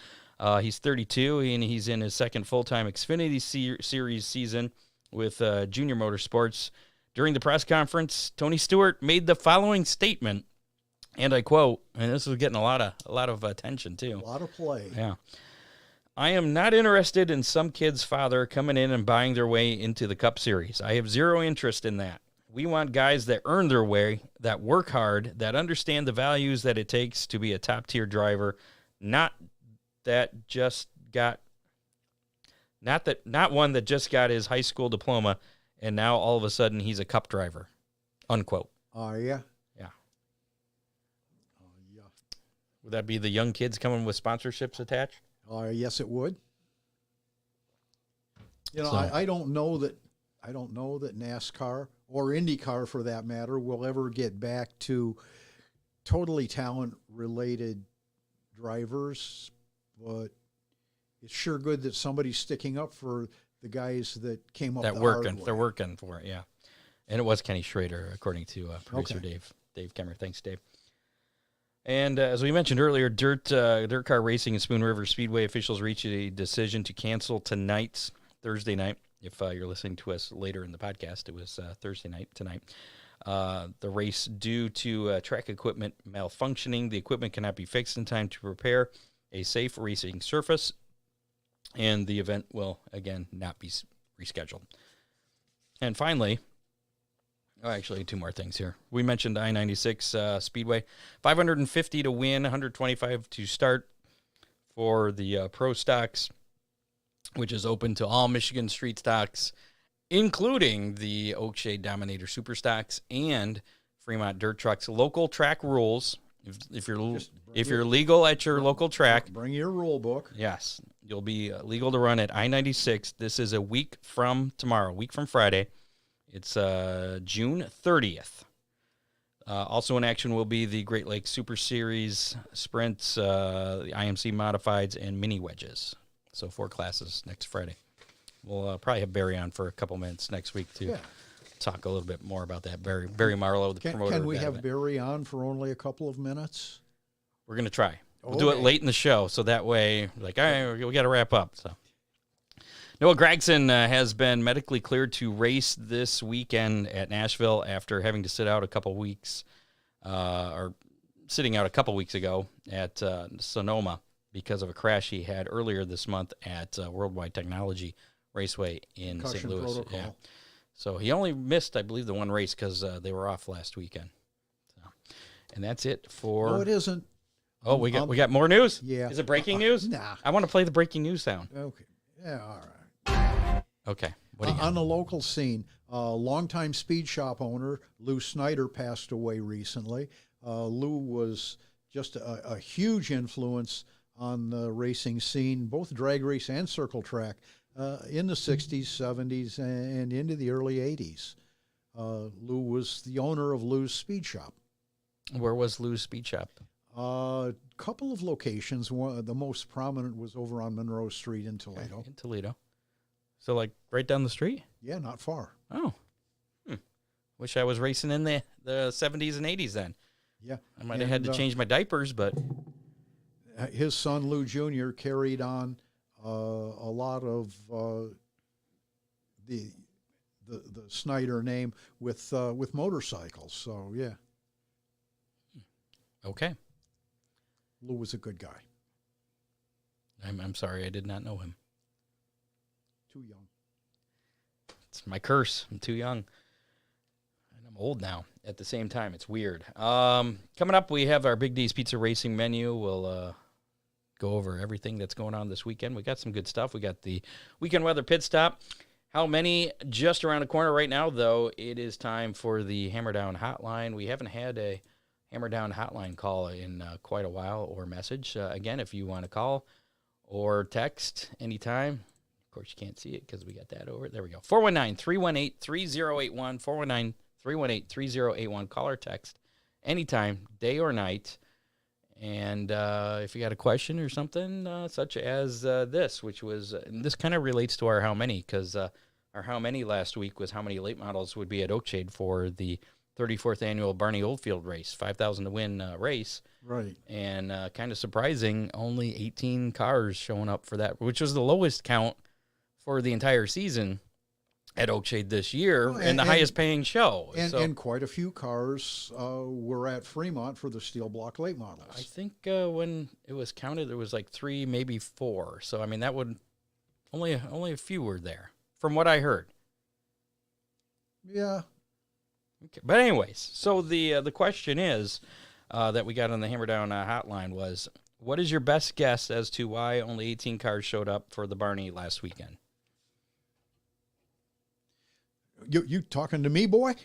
He's 32, and he's in his second full-time Xfinity Series season with Junior Motorsports. During the press conference, Tony Stewart made the following statement, and I quote, and this is getting a lot of attention too. A lot of play. Yeah. I am not interested in some kid's father coming in and buying their way into the Cup Series. I have zero interest in that. We want guys that earn their way, that work hard, that understand the values that it takes to be a top-tier driver, not that just got Not one that just got his high school diploma and now all of a sudden he's a cup driver, unquote. Yeah. Yeah. Yeah. Would that be the young kids coming with sponsorships attached? Yes, it would. You know, So- I don't know that NASCAR or IndyCar, for that matter, will ever get back to totally talent-related drivers, but it's sure good that somebody's sticking up for the guys that came up That the working, hard way. they're working for it, yeah. And it was Kenny Schrader, according to producer Okay. Dave Kemmer. Thanks, Dave. And as we mentioned earlier, dirt car racing and Spoon River Speedway officials reached a decision to cancel tonight's Thursday night. If you're listening to us later in the podcast, it was Thursday night tonight. The race due to track equipment malfunctioning. The equipment cannot be fixed in time to prepare a safe racing surface, and the event will, again, not be rescheduled. And finally, actually, two more things here. We mentioned I-96 Speedway. $550 to win, $125 to start for the Pro Stocks, which is open to all Michigan street stocks, including the Oakshade Dominator Super Stocks and Fremont Dirt Trucks. Local track rules. If you're legal at your local track, Bring your rule book. yes, you'll be legal to run at I-96. This is a week from tomorrow, week from Friday. It's June 30th. Also in action will be the Great Lakes Super Series, sprints, the IMC Modifieds, and mini wedges. So 4 classes next Friday. We'll probably have Barry on for a couple minutes next week to talk a little bit more about that. Barry Marlowe, the promoter. Can of we that have event. Barry on for only a couple of minutes? We're going to try. We'll do it Okay. late in the show, so that way, like, all right, we got to wrap up. So, Noah Gragson has been medically cleared to race this weekend at Nashville after having to sit out a couple weeks, or sitting out a couple weeks ago at Sonoma because of a crash he had earlier this month at Worldwide Technology Raceway in St. Concussion Louis. protocol. Yeah. So he only missed, I believe, the one race because they were off last weekend. So, and that's it for. No, it isn't. Oh, we got more news? Yeah. Is it breaking news? Nah. I want to play the breaking news sound. Okay. Yeah, all right. Okay. What do you got? On the local scene, longtime speed shop owner Lou Snyder passed away recently. Lou was just a huge influence on the racing scene, both drag race and circle track, in the 60s, 70s, and into the early 80s. Lou was the owner of Lou's Speed Shop. Where was Lou's Speed Shop? A couple of locations. The most prominent was over on Monroe Street in Toledo. In Toledo. So, like, right down the street? Yeah, not far. Oh. Wish I was racing in the 70s and 80s then. Yeah. I might have had to And, change my diapers, but his son Lou Jr. carried on a lot of the Snyder name with motorcycles. So yeah, okay. Lou was a good guy. I'm sorry, I did not know him. Too young. It's my curse. I'm too young. And I'm old now at the same time. It's weird. Coming up, we have our Big D's Pizza Racing menu. We'll go over everything that's going on this weekend. We got some good stuff. We got the weekend weather pit stop. How many just around the corner right now, though? It is time for the Hammer Down Hotline. We haven't had a Hammer Down Hotline call in quite a while, or message. Again, if you want to call or text anytime. Of course, you can't see it because we got that over. There we go. 419-318-3081. 419-318-3081. Call or text anytime, day or night. And if you got a question or something, such as this, which was, and this kind of relates to our how many, because our how many last week was how many late models would be at Oakshade for the 34th annual Barney Oldfield race, 5,000 to win race. Right. And kind of surprising, only 18 cars showing up for that, which was the lowest count for the entire season at Oakshade this year, and the highest paying show. And quite a few cars were at Fremont for the steel block late models. I think when it was counted, there was like 3, maybe 4. So, I mean, that would only a few were there, from what I heard. Yeah. Okay. But anyways, so the question is that we got on the Hammer Down hotline was, what is your best guess as to why only 18 cars showed up for the Barney last weekend? You talking to me, boy?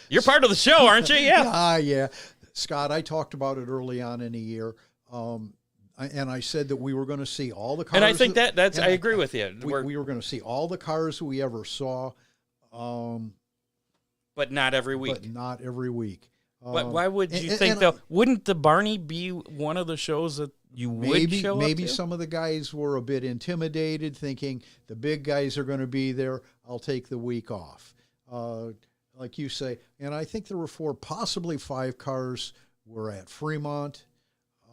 You're part of the show, aren't you? Yeah. Yeah. Scott, I talked about it early on in the year. And I said that we were going to see all the cars. And I think that's I agree with you. We were going to see all the cars we ever saw. But not every week. But not every week. Why would you think, though? Wouldn't the Barney be one of the shows that you would show up to? Maybe some of the guys were a bit intimidated, thinking the big guys are going to be there. I'll take the week off. Like you say, and I think there were 4, possibly 5 cars were at Fremont.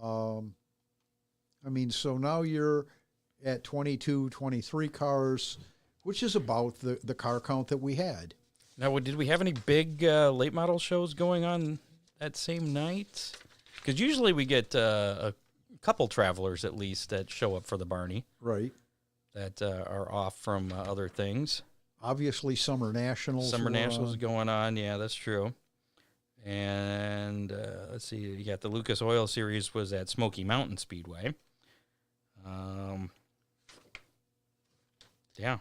So now you're at 22, 23 cars, which is about the car count that we had. Now, did we have any big late model shows going on that same night? Because usually we get a couple travelers at least that show up for the Barney. Right. That are off from other things. Obviously, Summer Nationals. Summer Nationals going on. Yeah, that's true. And let's see. You got the Lucas Oil Series was at Smoky Mountain Speedway. Yeah.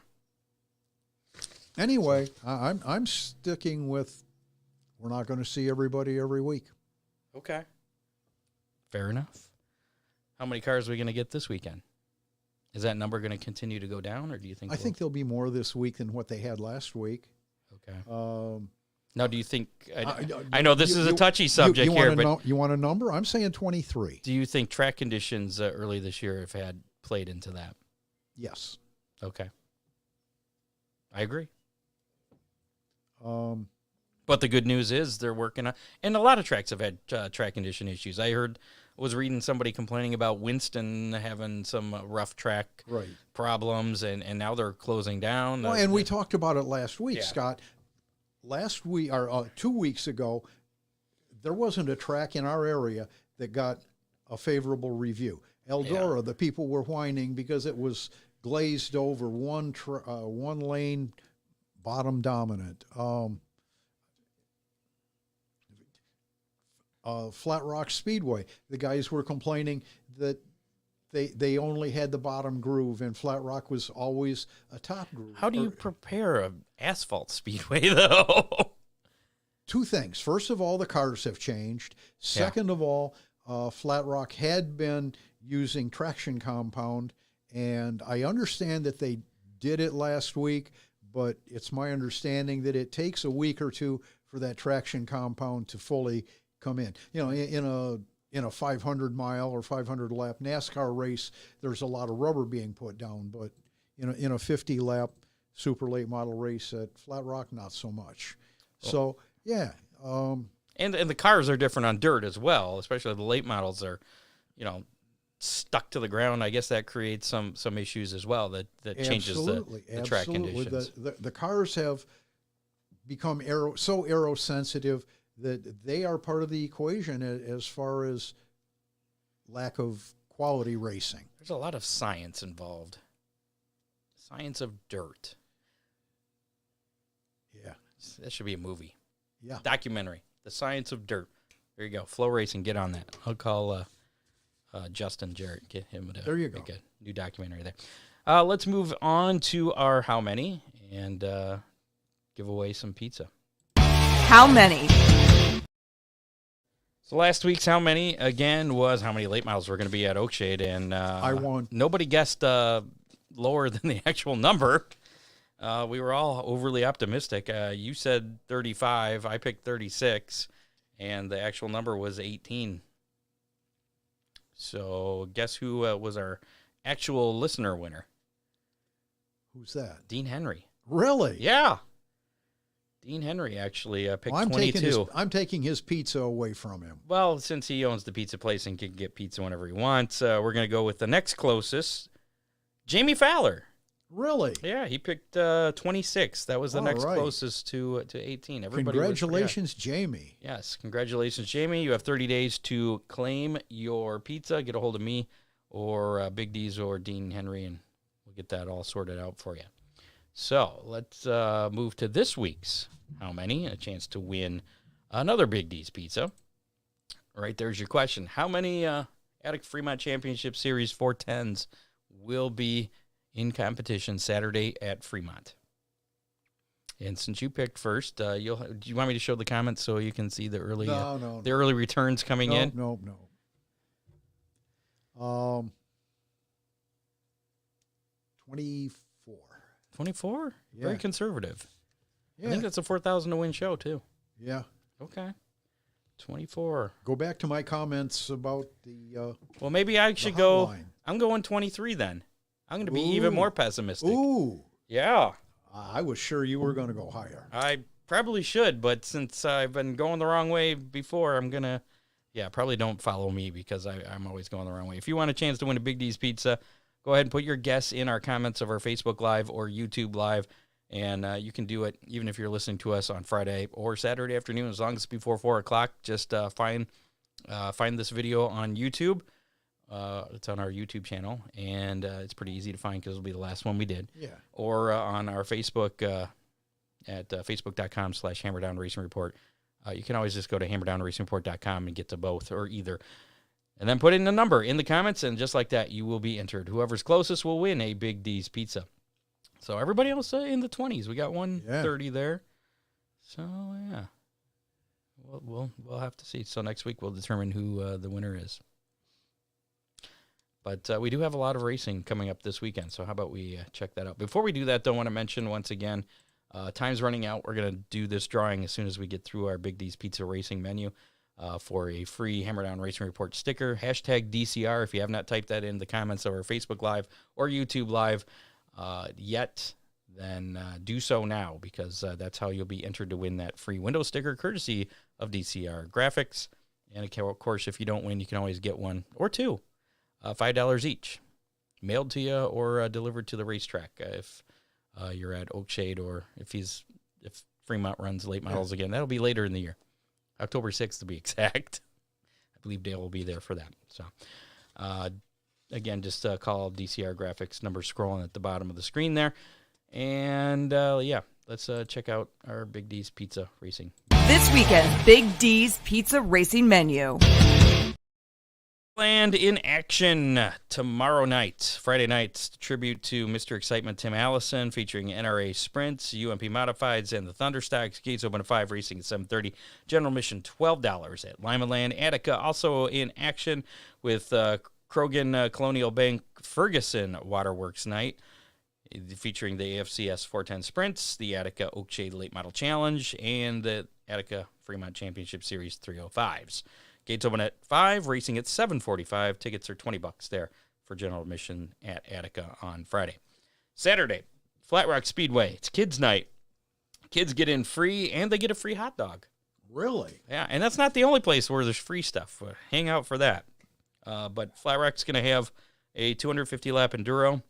Anyway, I'm sticking with we're not going to see everybody every week. Okay. Fair enough. How many cars are we going to get this weekend? Is that number going to continue to go down, or do you think? I think there'll be more this week than what they had last week. Okay. Now, do you think? I know this is a you- touchy subject here, but you want a number? I'm saying 23. do you think track conditions early this year have played into that? Yes. Okay. I agree. Um, But the good news is they're working on, and a lot of tracks have had track condition issues. I was reading somebody complaining about Winston having some rough track right. problems, and now they're closing down. Well, and we talked about it last week, Yeah. Scott. Last week, or 2 weeks ago, there wasn't a track in our area that got a favorable review. Eldora, the people were whining because it was glazed over, one lane, bottom dominant. Flat Rock Speedway, the guys were complaining that they only had the bottom groove, and Flat Rock was always a top groove. How do you prepare an asphalt speedway, though? 2 things. First of all, the cars have changed. Second of all, Flat Rock had been using traction compound, and I understand that they did it last week, but it's my understanding that it takes a week or 2 for that traction compound to fully come in. You know, in a 500 mile or 500 lap NASCAR race, there's a lot of rubber being put down, but in a 50 lap super late model race at Flat Rock, not so much. So yeah. And the cars are different on dirt as well, especially the late models are, stuck to the ground. I guess that creates some issues as well that changes the track conditions. The cars have become so aero sensitive that they are part of the equation as far as lack of quality racing. There's a lot of science involved. Science of dirt. Yeah. That should be a movie. Yeah. Documentary. The Science of Dirt. There you go. Flow Racing, get on that. I'll call Justin Jarrett, get him to there you go. make a new documentary there. Let's move on to our How Many and give away some pizza. How many? So last week's How Many, again, was how many late models were going to be at Oakshade, and I won. Nobody guessed lower than the actual number. We were all overly optimistic. You said 35. I picked 36, and the actual number was 18. So guess who was our actual listener winner? Who's that? Dean Henry. Really? Yeah. Dean Henry actually picked 22. I'm taking his pizza away from him. Well, since he owns the pizza place and can get pizza whenever he wants, we're going to go with the next closest, Jamie Fowler. Really? Yeah, he picked 26. That was the next right. closest to 18. Everybody Congratulations, Jamie. Yes, congratulations, Jamie. You have 30 days to claim your pizza. Get a hold of me or Big D's or Dean Henry, and we'll get that all sorted out for you. So let's move to this week's How Many? A chance to win another Big D's pizza. All right, there's your question. How many Attic Fremont Championship Series 410s will be in competition Saturday at Fremont? And since you picked first, do you want me to show the comments so you can see the early No. early returns coming in? No. 24. 24? Yeah. Very conservative. Yeah. I think that's a 4,000 to win show too. Yeah. Okay. 24. Go back to my comments about the Well, maybe I should the go. hotline. I'm going 23 then. I'm going to be even Ooh. more pessimistic. Ooh. Yeah. I was sure you were going to go higher. I probably should, but since I've been going the wrong way before, I'm going to, probably don't follow me because I'm always going the wrong way. If you want a chance to win a Big D's Pizza, go ahead and put your guess in our comments of our Facebook Live or YouTube Live, and you can do it even if you're listening to us on Friday or Saturday afternoon, as long as it's before 4 o'clock. Just find this video on YouTube. It's on our YouTube channel, and it's pretty easy to find because it'll be the last one we did. Yeah. Or on our Facebook at facebook.com/Hammerdown Racing Report. You can always just go to hammerdownracingreport.com and get to both or either. And then put in the number in the comments, and just like that, you will be entered. Whoever's closest will win a Big D's Pizza. So everybody else in the 20s. We got 130 there. So, yeah. We'll have to see. So next week we'll determine who the winner is. But we do have a lot of racing coming up this weekend, so how about we check that out. Before we do that, though, I want to mention once again, time's running out. We're going to do this drawing as soon as we get through our Big D's Pizza racing menu for a free Hammerdown Racing Report sticker. Hashtag DCR if you have not typed that in the comments of our Facebook Live or YouTube Live yet, then do so now, because that's how you'll be entered to win that free window sticker courtesy of DCR Graphics. And, of course, if you don't win, you can always get one or two. $5 each, mailed to you or delivered to the racetrack if you're at Oakshade, or if Fremont runs late models again. That'll be later in the year, October 6th to be exact. I believe Dale will be there for that. So, again, just call DCR Graphics, number scrolling at the bottom of the screen there. And, let's check out our Big D's Pizza Racing. This weekend's Big D's Pizza Racing menu. And in action tomorrow night, Friday night, tribute to Mr. Excitement Tim Allison, featuring NRA Sprints, UMP Modifieds, and the Thunderstocks. Gates open at 5, racing at 7:30. General admission $12 at Lima Land. Attica also in action with Krogan Colonial Bank Ferguson Waterworks Night, featuring the AFCS 410 Sprints, the Attica Oakshade Late Model Challenge, and the Attica Fremont Championship Series 305s. Gates open at 5, racing at 7:45. Tickets are $20 there for general admission at Attica on Friday. Saturday, Flat Rock Speedway. It's kids' night. Kids get in free, and they get a free hot dog. Really? Yeah, and that's not the only place where there's free stuff. Hang out for that. But Flat Rock's going to have a 250-lap enduro,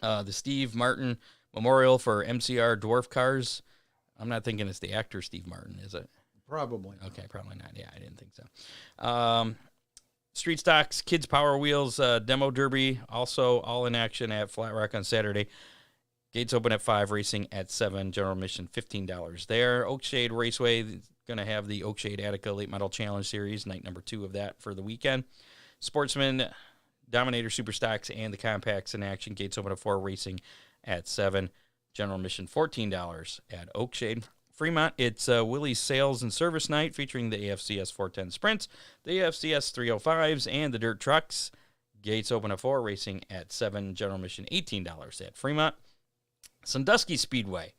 the Steve Martin Memorial for MCR Dwarf Cars. I'm not thinking it's the actor Steve Martin, is it? Probably not. Okay, probably not. Yeah, I didn't think so. Street Stocks, Kids Power Wheels, Demo Derby, also all in action at Flat Rock on Saturday. Gates open at 5, racing at 7. General admission $15 there. Oakshade Raceway going to have the Oakshade Attica Late Model Challenge Series, night number 2 of that for the weekend. Sportsman, Dominator Super Stocks, and the Compacts in action. Gates open at 4, racing at 7. General admission $14 at Oakshade. Fremont, it's Willie's Sales and Service Night, featuring the AFCS 410 Sprints, the AFCS 305s, and the Dirt Trucks. Gates open at 4, racing at 7. General admission $18 at Fremont. Sandusky Speedway.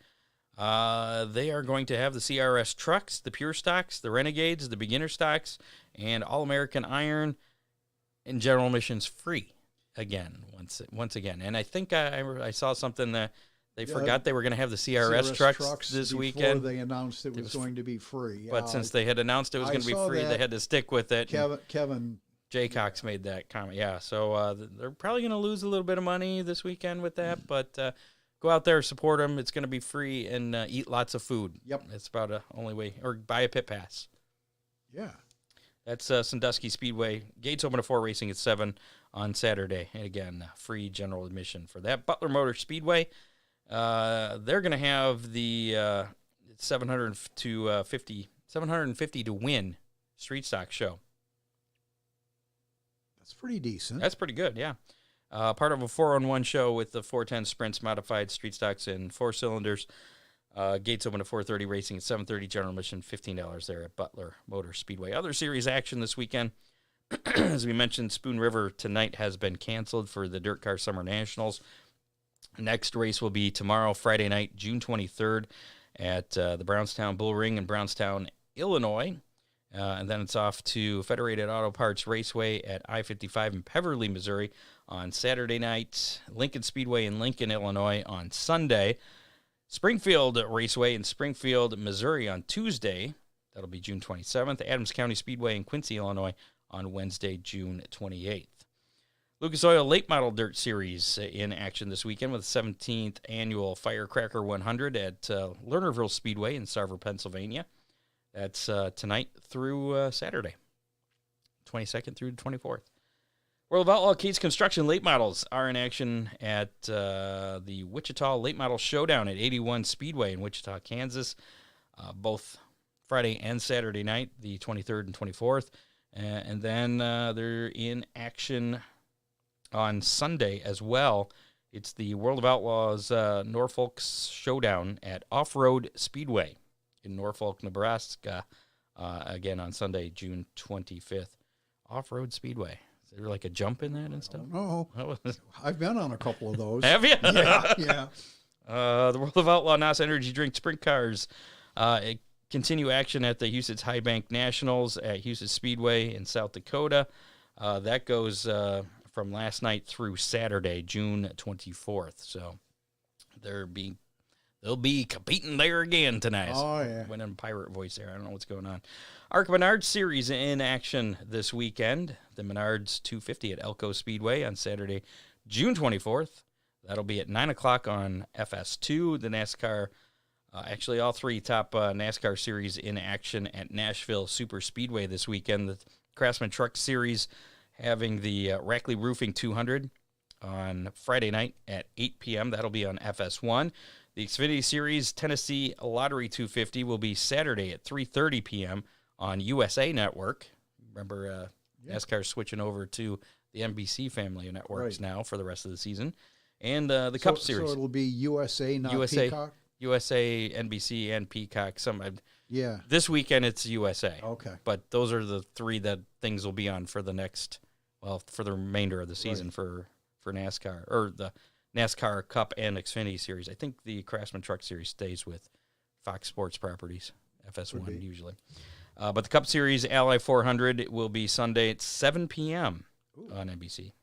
They are going to have the CRS trucks, the Pure Stocks, the Renegades, the Beginner Stocks, and All-American Iron, and general admissions free again, once again. And I think I saw something that they forgot they were going to have the CRS trucks this weekend. They announced it was going to be free. But since they had announced it was going to be free, they had to stick with it. Kevin Jay Cox made that comment. Yeah, so they're probably going to lose a little bit of money this weekend with that, but go out there, support them. It's going to be free, and eat lots of food. Yep. It's about the only way. Or buy a pit pass. Yeah. That's Sandusky Speedway. Gates open at 4, racing at 7 on Saturday. And again, free general admission for that. Butler Motor Speedway. They're going to have the 750 to win street stock show. That's pretty decent. That's pretty good, yeah. Part of a 4-on-1 show with the 410 Sprints, modified street stocks, and 4 cylinders. Gates open at 4:30, racing at 7:30, general admission $15 there at Butler Motor Speedway. Other series action this weekend, as we mentioned, Spoon River tonight has been canceled for the Dirt Car Summer Nationals. Next race will be tomorrow, Friday night, June 23rd, at the Brownstown Bull Ring in Brownstown, Illinois. And then it's off to Federated Auto Parts Raceway at I-55 in Peverly, Missouri on Saturday night. Lincoln Speedway in Lincoln, Illinois on Sunday. Springfield Raceway in Springfield, Missouri on Tuesday. That'll be June 27th. Adams County Speedway in Quincy, Illinois on Wednesday, June 28th. Lucas Oil Late Model Dirt Series in action this weekend with the 17th Annual Firecracker 100 at Lernerville Speedway in Sarver, Pennsylvania. That's tonight through Saturday, 22nd through the 24th. World of Outlaw Case Construction Late Models are in action at the Wichita Late Model Showdown at 81 Speedway in Wichita, Kansas, both Friday and Saturday night, the 23rd and 24th. And then they're in action on Sunday as well. It's the World of Outlaws Norfolk Showdown at Off-Road Speedway in Norfolk, Nebraska, again on Sunday, June 25th. Off-Road Speedway. Is there like a jump in that and stuff? No, I've been on a couple of those. Have you? Yeah. The World of Outlaw NOS Energy Drink Sprint Cars continue action at the Huset's High Bank Nationals at Huset Speedway in South Dakota. That goes from last night through Saturday, June 24th. So they'll be competing there again tonight. Oh, yeah. Went in pirate voice there. I don't know what's going on. ARC Menards Series in action this weekend. The Menards 250 at Elko Speedway on Saturday, June 24th. That'll be at 9 o'clock on FS2. The NASCAR, actually all three top NASCAR series in action at Nashville Super Speedway this weekend. The Craftsman Truck Series having the Rackley Roofing 200 on Friday night at 8 p.m. That'll be on FS1. The Xfinity Series Tennessee Lottery 250 will be Saturday at 3:30 p.m. on USA Network. Remember, NASCAR switching over to the NBC family of networks now for the rest of the season. And the Cup Series. So it'll be USA, not Peacock? USA, NBC, and Peacock. Yeah. This weekend it's USA. Okay. But those are the three that things will be on for the for the remainder of the season for NASCAR, or the NASCAR Cup and Xfinity Series. I think the Craftsman Truck Series stays with Fox Sports Properties, FS1 usually. But the Cup Series Ally 400 will be Sunday at 7 p.m. on NBC.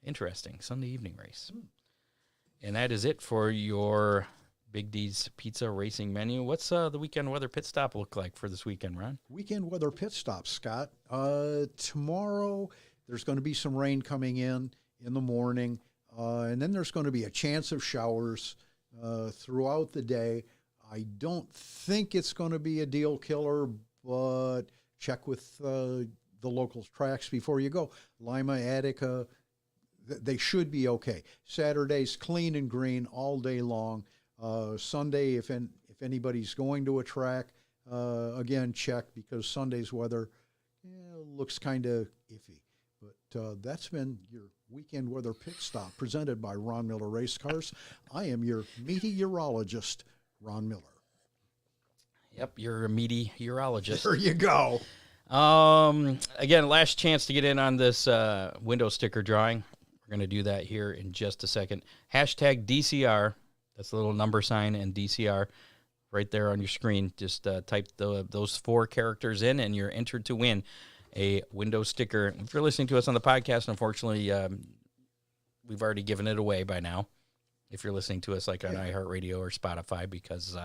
Interesting. Sunday evening race. And that is it for your Big D's Pizza Racing menu. What's the weekend weather pit stop look like for this weekend, Ron? Weekend weather pit stop, Scott. Tomorrow there's going to be some rain coming in the morning, and then there's going to be a chance of showers throughout the day. I don't think it's going to be a deal killer, but check with the local tracks before you go. Lima, Attica, they should be okay. Saturday's clean and green all day long. Sunday, if anybody's going to a track, again, check, because Sunday's weather looks kind of iffy. But that's been your weekend weather pit stop presented by Ron Miller Race Cars. I am your meteorologist, Ron Miller. Yep, you're a meteorologist. There you go. Again, last chance to get in on this window sticker drawing. We're going to do that here in just a second. Hashtag DCR. That's the little number sign and DCR right there on your screen. Just type those 4 characters in, and you're entered to win a window sticker. If you're listening to us on the podcast, unfortunately, we've already given it away by now. If you're listening to us like on iHeartRadio or Spotify, because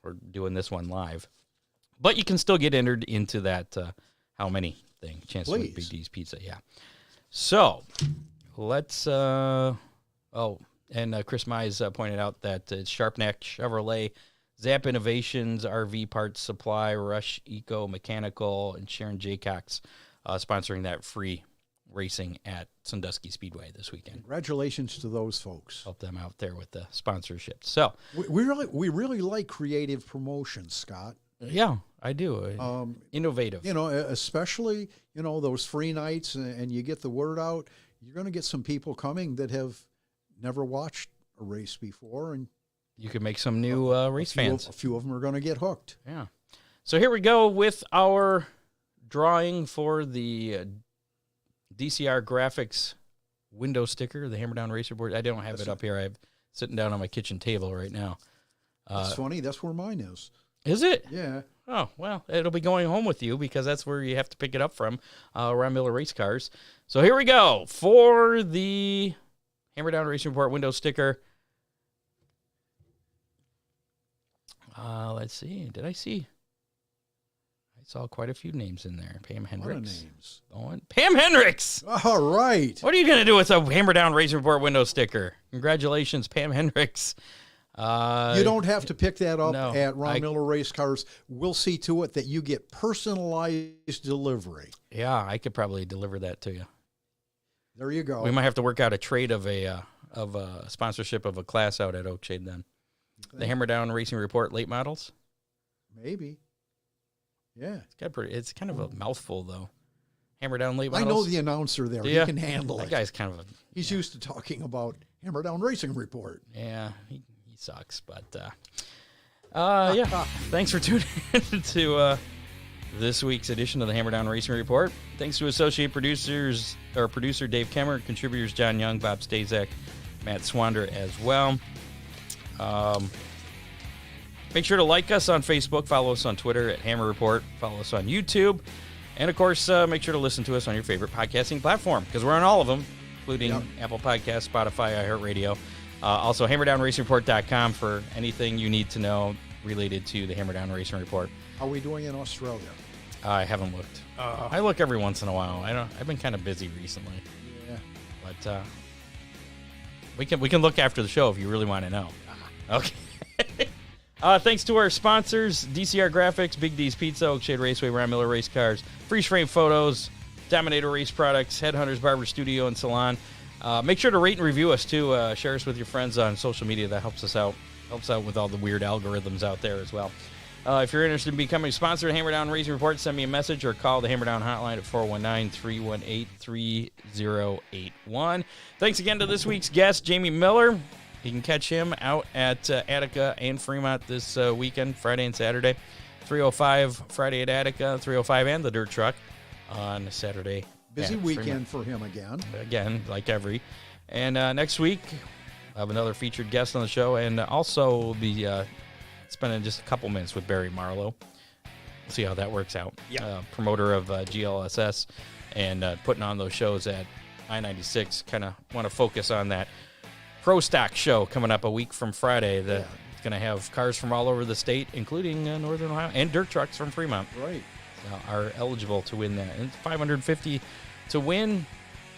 we're doing this one live. But you can still get entered into that how many thing. Chance to win Big D's Pizza, yeah. So, let's... and Chris Mize pointed out that it's Sharpneck Chevrolet, Zap Innovations, RV Parts Supply, Rush Eco Mechanical, and Sharon Jaycox sponsoring that free racing at Sandusky Speedway this weekend. Congratulations to those folks. Help them out there with the sponsorship. So we really like creative promotions, Scott. Yeah, I do. Innovative. Especially, those free nights, and you get the word out. You're going to get some people coming that have never watched a race before and you could make some new race fans. A few of them are going to get hooked. Yeah. So here we go with our drawing for the DCR Graphics window sticker, the Hammer Down Race Report. I don't have it up here. I'm sitting down on my kitchen table right now. That's funny. That's where mine is. Is it? Yeah. Oh, well, it'll be going home with you because that's where you have to pick it up from, Ron Miller Race Cars. So here we go for the Hammer Down Race Report window sticker. Let's see. Did I see? I saw quite a few names in there. Pam Hendricks. Pam Hendricks! All right. What are you going to do with a Hammer Down Race Report window sticker? Congratulations, Pam Hendricks. You don't have to pick that up no, at Ron Miller Race Cars. We'll see to it that you get personalized delivery. Yeah, I could probably deliver that to you. There you go. We might have to work out a trade of a sponsorship of a class out at Oakshade then. The Hammer Down Racing Report late models? Maybe. Yeah. It's kind of a mouthful, though. Hammer Down late I models. know the announcer there. Yeah. He can handle that it. Guy's kind of He's used to talking about Hammer Down Racing Report. Yeah, he sucks. But, yeah. Thanks for tuning in to this week's edition of the Hammer Down Racing Report. Thanks to associate producer Dave Kemmer, contributors John Young, Bob Stazak, Matt Swander as well. Make sure to like us on Facebook, follow us on Twitter at Hammer Report, follow us on YouTube, and of course, make sure to listen to us on your favorite podcasting platform because we're on all of them, including Apple Podcasts, Spotify, iHeartRadio. Also, HammerDownRacingReport.com for anything you need to know related to the Hammer Down Racing Report. How are we doing in Australia? I haven't looked. I look every once in a while. I've been kind of busy recently. Yeah, but we can look after the show if you really want to know. Okay. Thanks to our sponsors, DCR Graphics, Big D's Pizza, Oakshade Raceway, Ron Miller Race Cars, Freeze Frame Photos, Dominator Race Products, Headhunters Barber Studio and Salon. Make sure to rate and review us, too. Share us with your friends on social media. That helps us out. Helps out with all the weird algorithms out there as well. If you're interested in becoming a sponsor of Hammer Down Racing Report, send me a message or call the Hammer Down hotline at 419-318-3081. Thanks again to this week's guest, Jamie Miller. You can catch him out at Attica and Fremont this weekend, Friday and Saturday. 305 Friday at Attica, 305 and the Dirt Truck on Saturday. Busy weekend for him again. Again, like every. And next week, I'll have another featured guest on the show, and also we'll be spending just a couple minutes with Barry Marlowe. We'll see how that works out. Yeah. Promoter of GLSS and putting on those shows at I-96. Kind of want to focus on that Pro Stock show coming up a week from Friday. It's going to have cars from all over the state, including Northern Ohio, and dirt trucks from Fremont. Right. Are eligible to win that. And it's $550 to win,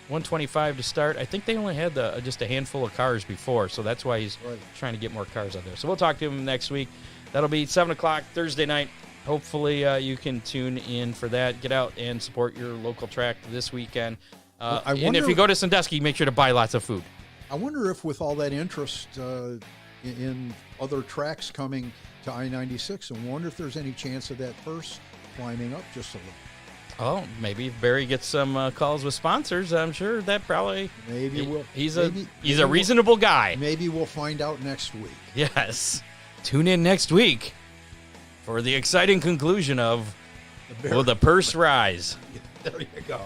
$125 to start. I think they only had just a handful of cars before, so that's why he's trying to get more cars out there. So we'll talk to him next week. That'll be 7 o'clock Thursday night. Hopefully you can tune in for that. Get out and support your local track this weekend. And if you go to Sandusky, make sure to buy lots of food. I wonder if with all that interest in other tracks coming to I-96, I wonder if there's any chance of that purse climbing up just a little. Oh, maybe if Barry gets some calls with sponsors, I'm sure that probably he's a reasonable guy. Maybe we'll find out next week. Yes. Tune in next week for the exciting conclusion of Will the Purse Rise? There you go.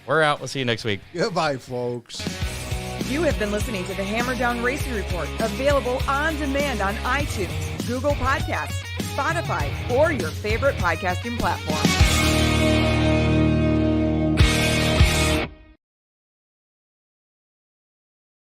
We're out. We'll see you next week. Goodbye, folks. You have been listening to the Hammer Down Racing Report, available on demand on iTunes, Google Podcasts, Spotify, or your favorite podcasting platform.